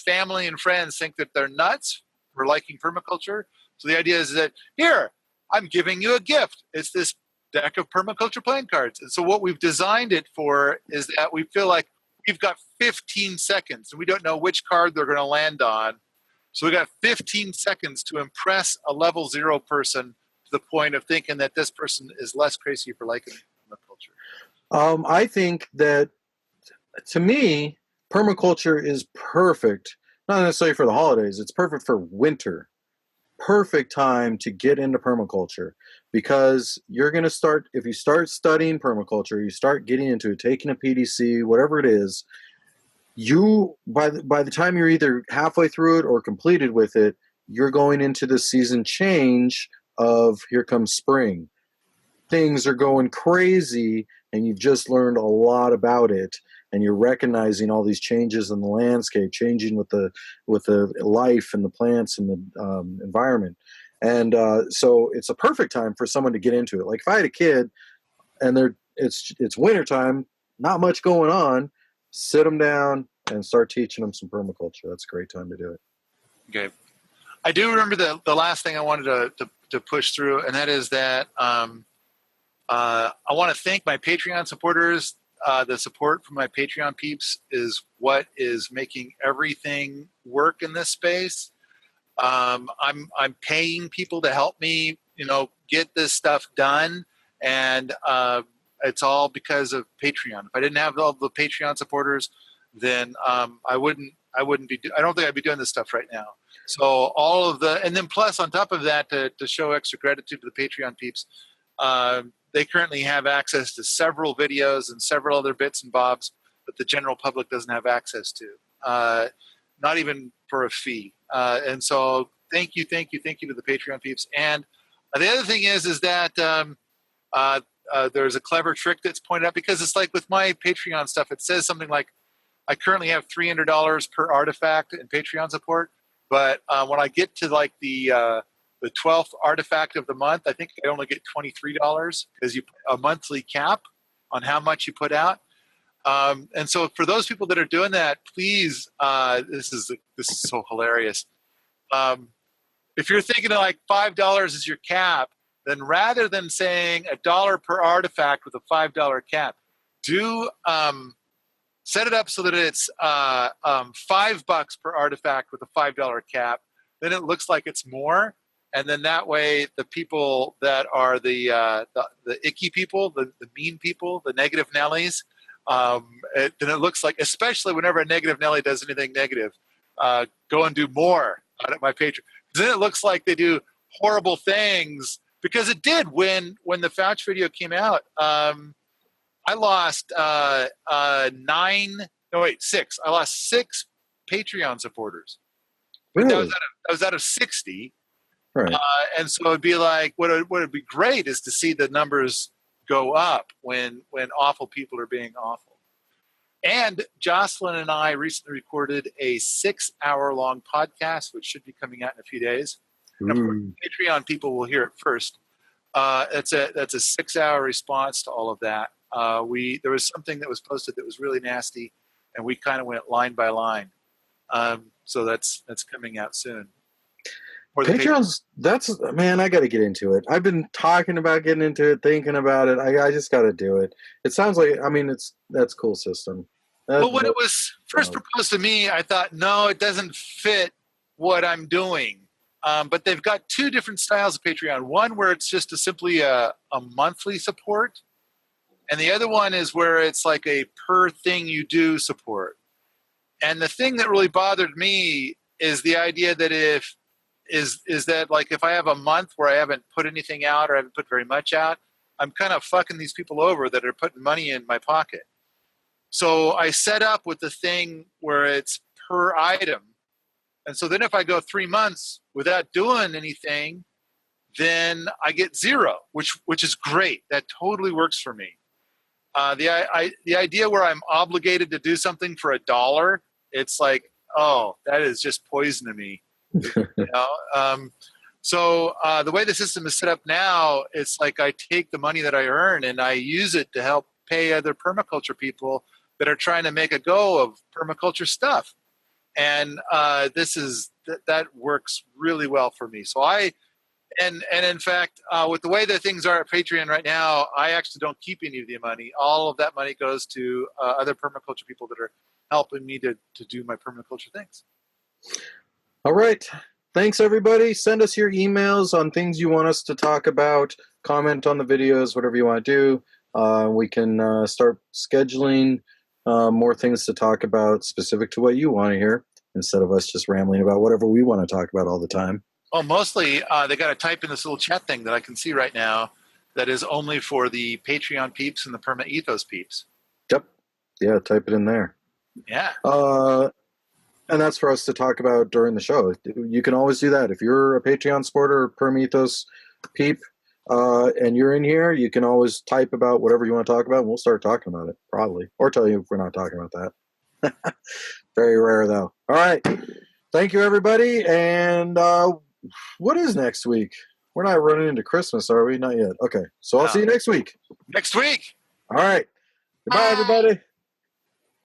Speaker 1: family and friends think that they're nuts for liking permaculture. So the idea is that, here, I'm giving you a gift. It's this deck of permaculture playing cards. And so what we've designed it for is that we feel like we've got 15 seconds and we don't know which card they're going to land on. So we got 15 seconds to impress a level 0 person to the point of thinking that this person is less crazy for liking permaculture.
Speaker 2: I think that, to me, permaculture is perfect, not necessarily for the holidays. It's perfect for winter. Perfect time to get into permaculture, because you're going to start, if you start studying permaculture, you start getting into it, taking a PDC, whatever it is, you, by the time you're either halfway through it or completed with it, you're going into the season change of, here comes spring. Things are going crazy and you've just learned a lot about it, and you're recognizing all these changes in the landscape, changing with the life and the plants and the environment. And so it's a perfect time for someone to get into it. Like if I had a kid and it's wintertime, not much going on, sit them down and start teaching them some permaculture. That's a great time to do it.
Speaker 1: Okay. I do remember the last thing I wanted to push through, and that is that I want to thank my Patreon supporters. The support from my Patreon peeps is what is making everything work in this space. I'm paying people to help me, get this stuff done, and it's all because of Patreon. If I didn't have all the Patreon supporters, then I don't think I'd be doing this stuff right now. So all of and then plus on top of that, to show extra gratitude to the Patreon peeps, they currently have access to several videos and several other bits and bobs that the general public doesn't have access to, not even for a fee. And so thank you to the Patreon peeps. And the other thing is that there's a clever trick that's pointed out, because it's like with my Patreon stuff, it says something like, I currently have $300 per artifact in Patreon support. But when I get to like the 12th artifact of the month, I think I only get $23, because you put a monthly cap on how much you put out. And so for those people that are doing that, please, this is so hilarious. If you're thinking of like $5 is your cap, then rather than saying $1 per artifact with a $5 cap, do set it up so that it's $5 per artifact with a $5 cap. Then it looks like it's more. And then that way, the people that are the icky people, the mean people, the negative Nellies, then it looks like, especially whenever a negative Nelly does anything negative, go and do more on my Patreon. Then it looks like they do horrible things, because it did when the Fouch video came out. I lost 6. I lost 6 Patreon supporters. But
Speaker 2: Really?
Speaker 1: that was out of 60.
Speaker 2: Right.
Speaker 1: And so it'd be like, what would be great is to see the numbers go up when awful people are being awful. And Jocelyn and I recently recorded a 6-hour-long podcast, which should be coming out in a few days. And of course, Patreon people will hear it first. That's a 6-hour response to all of that. There was something that was posted that was really nasty, and we kind of went line by line. So that's coming out soon. or the
Speaker 2: Patreon's, man, I got to get into it. I've been talking about getting into it, thinking about it. I just got to do it. It sounds like, that's a cool system.
Speaker 1: Well, when it was first proposed to me, I thought, no, it doesn't fit what I'm doing. But they've got two different styles of Patreon. One where it's just simply a monthly support. And the other one is where it's like a per thing you do support. And the thing that really bothered me is the idea that if I have a month where I haven't put anything out or I haven't put very much out, I'm kind of fucking these people over that are putting money in my pocket. So I set up with the thing where it's per item. And so then if I go 3 months without doing anything, then I get zero, which is great. That totally works for me. The idea where I'm obligated to do something for $1, it's like, oh, that is just poison to me. So the way the system is set up now, it's like I take the money that I earn and I use it to help pay other permaculture people that are trying to make a go of permaculture stuff. And that works really well for me. So and in fact, with the way that things are at Patreon right now, I actually don't keep any of the money. All of that money goes to other permaculture people that are helping me to do my permaculture things.
Speaker 2: All right. Thanks, everybody. Send us your emails on things you want us to talk about. Comment on the videos, whatever you want to do. We can start scheduling more things to talk about specific to what you want to hear instead of us just rambling about whatever we want to talk about all the time.
Speaker 1: Well, mostly they got to type in this little chat thing that I can see right now that is only for the Patreon peeps and the Perma Ethos peeps.
Speaker 2: Yep. Yeah, type it in there.
Speaker 1: Yeah.
Speaker 2: And that's for us to talk about during the show. You can always do that. If you're a Patreon supporter or Perma Ethos peep and you're in here, you can always type about whatever you want to talk about, and we'll start talking about it, probably. Or tell you if we're not talking about that. Very rare, though. All right. Thank you, everybody. And what is next week? We're not running into Christmas, are we? Not yet. Okay. So I'll see you next week.
Speaker 1: Next week.
Speaker 2: All right. Goodbye, everybody.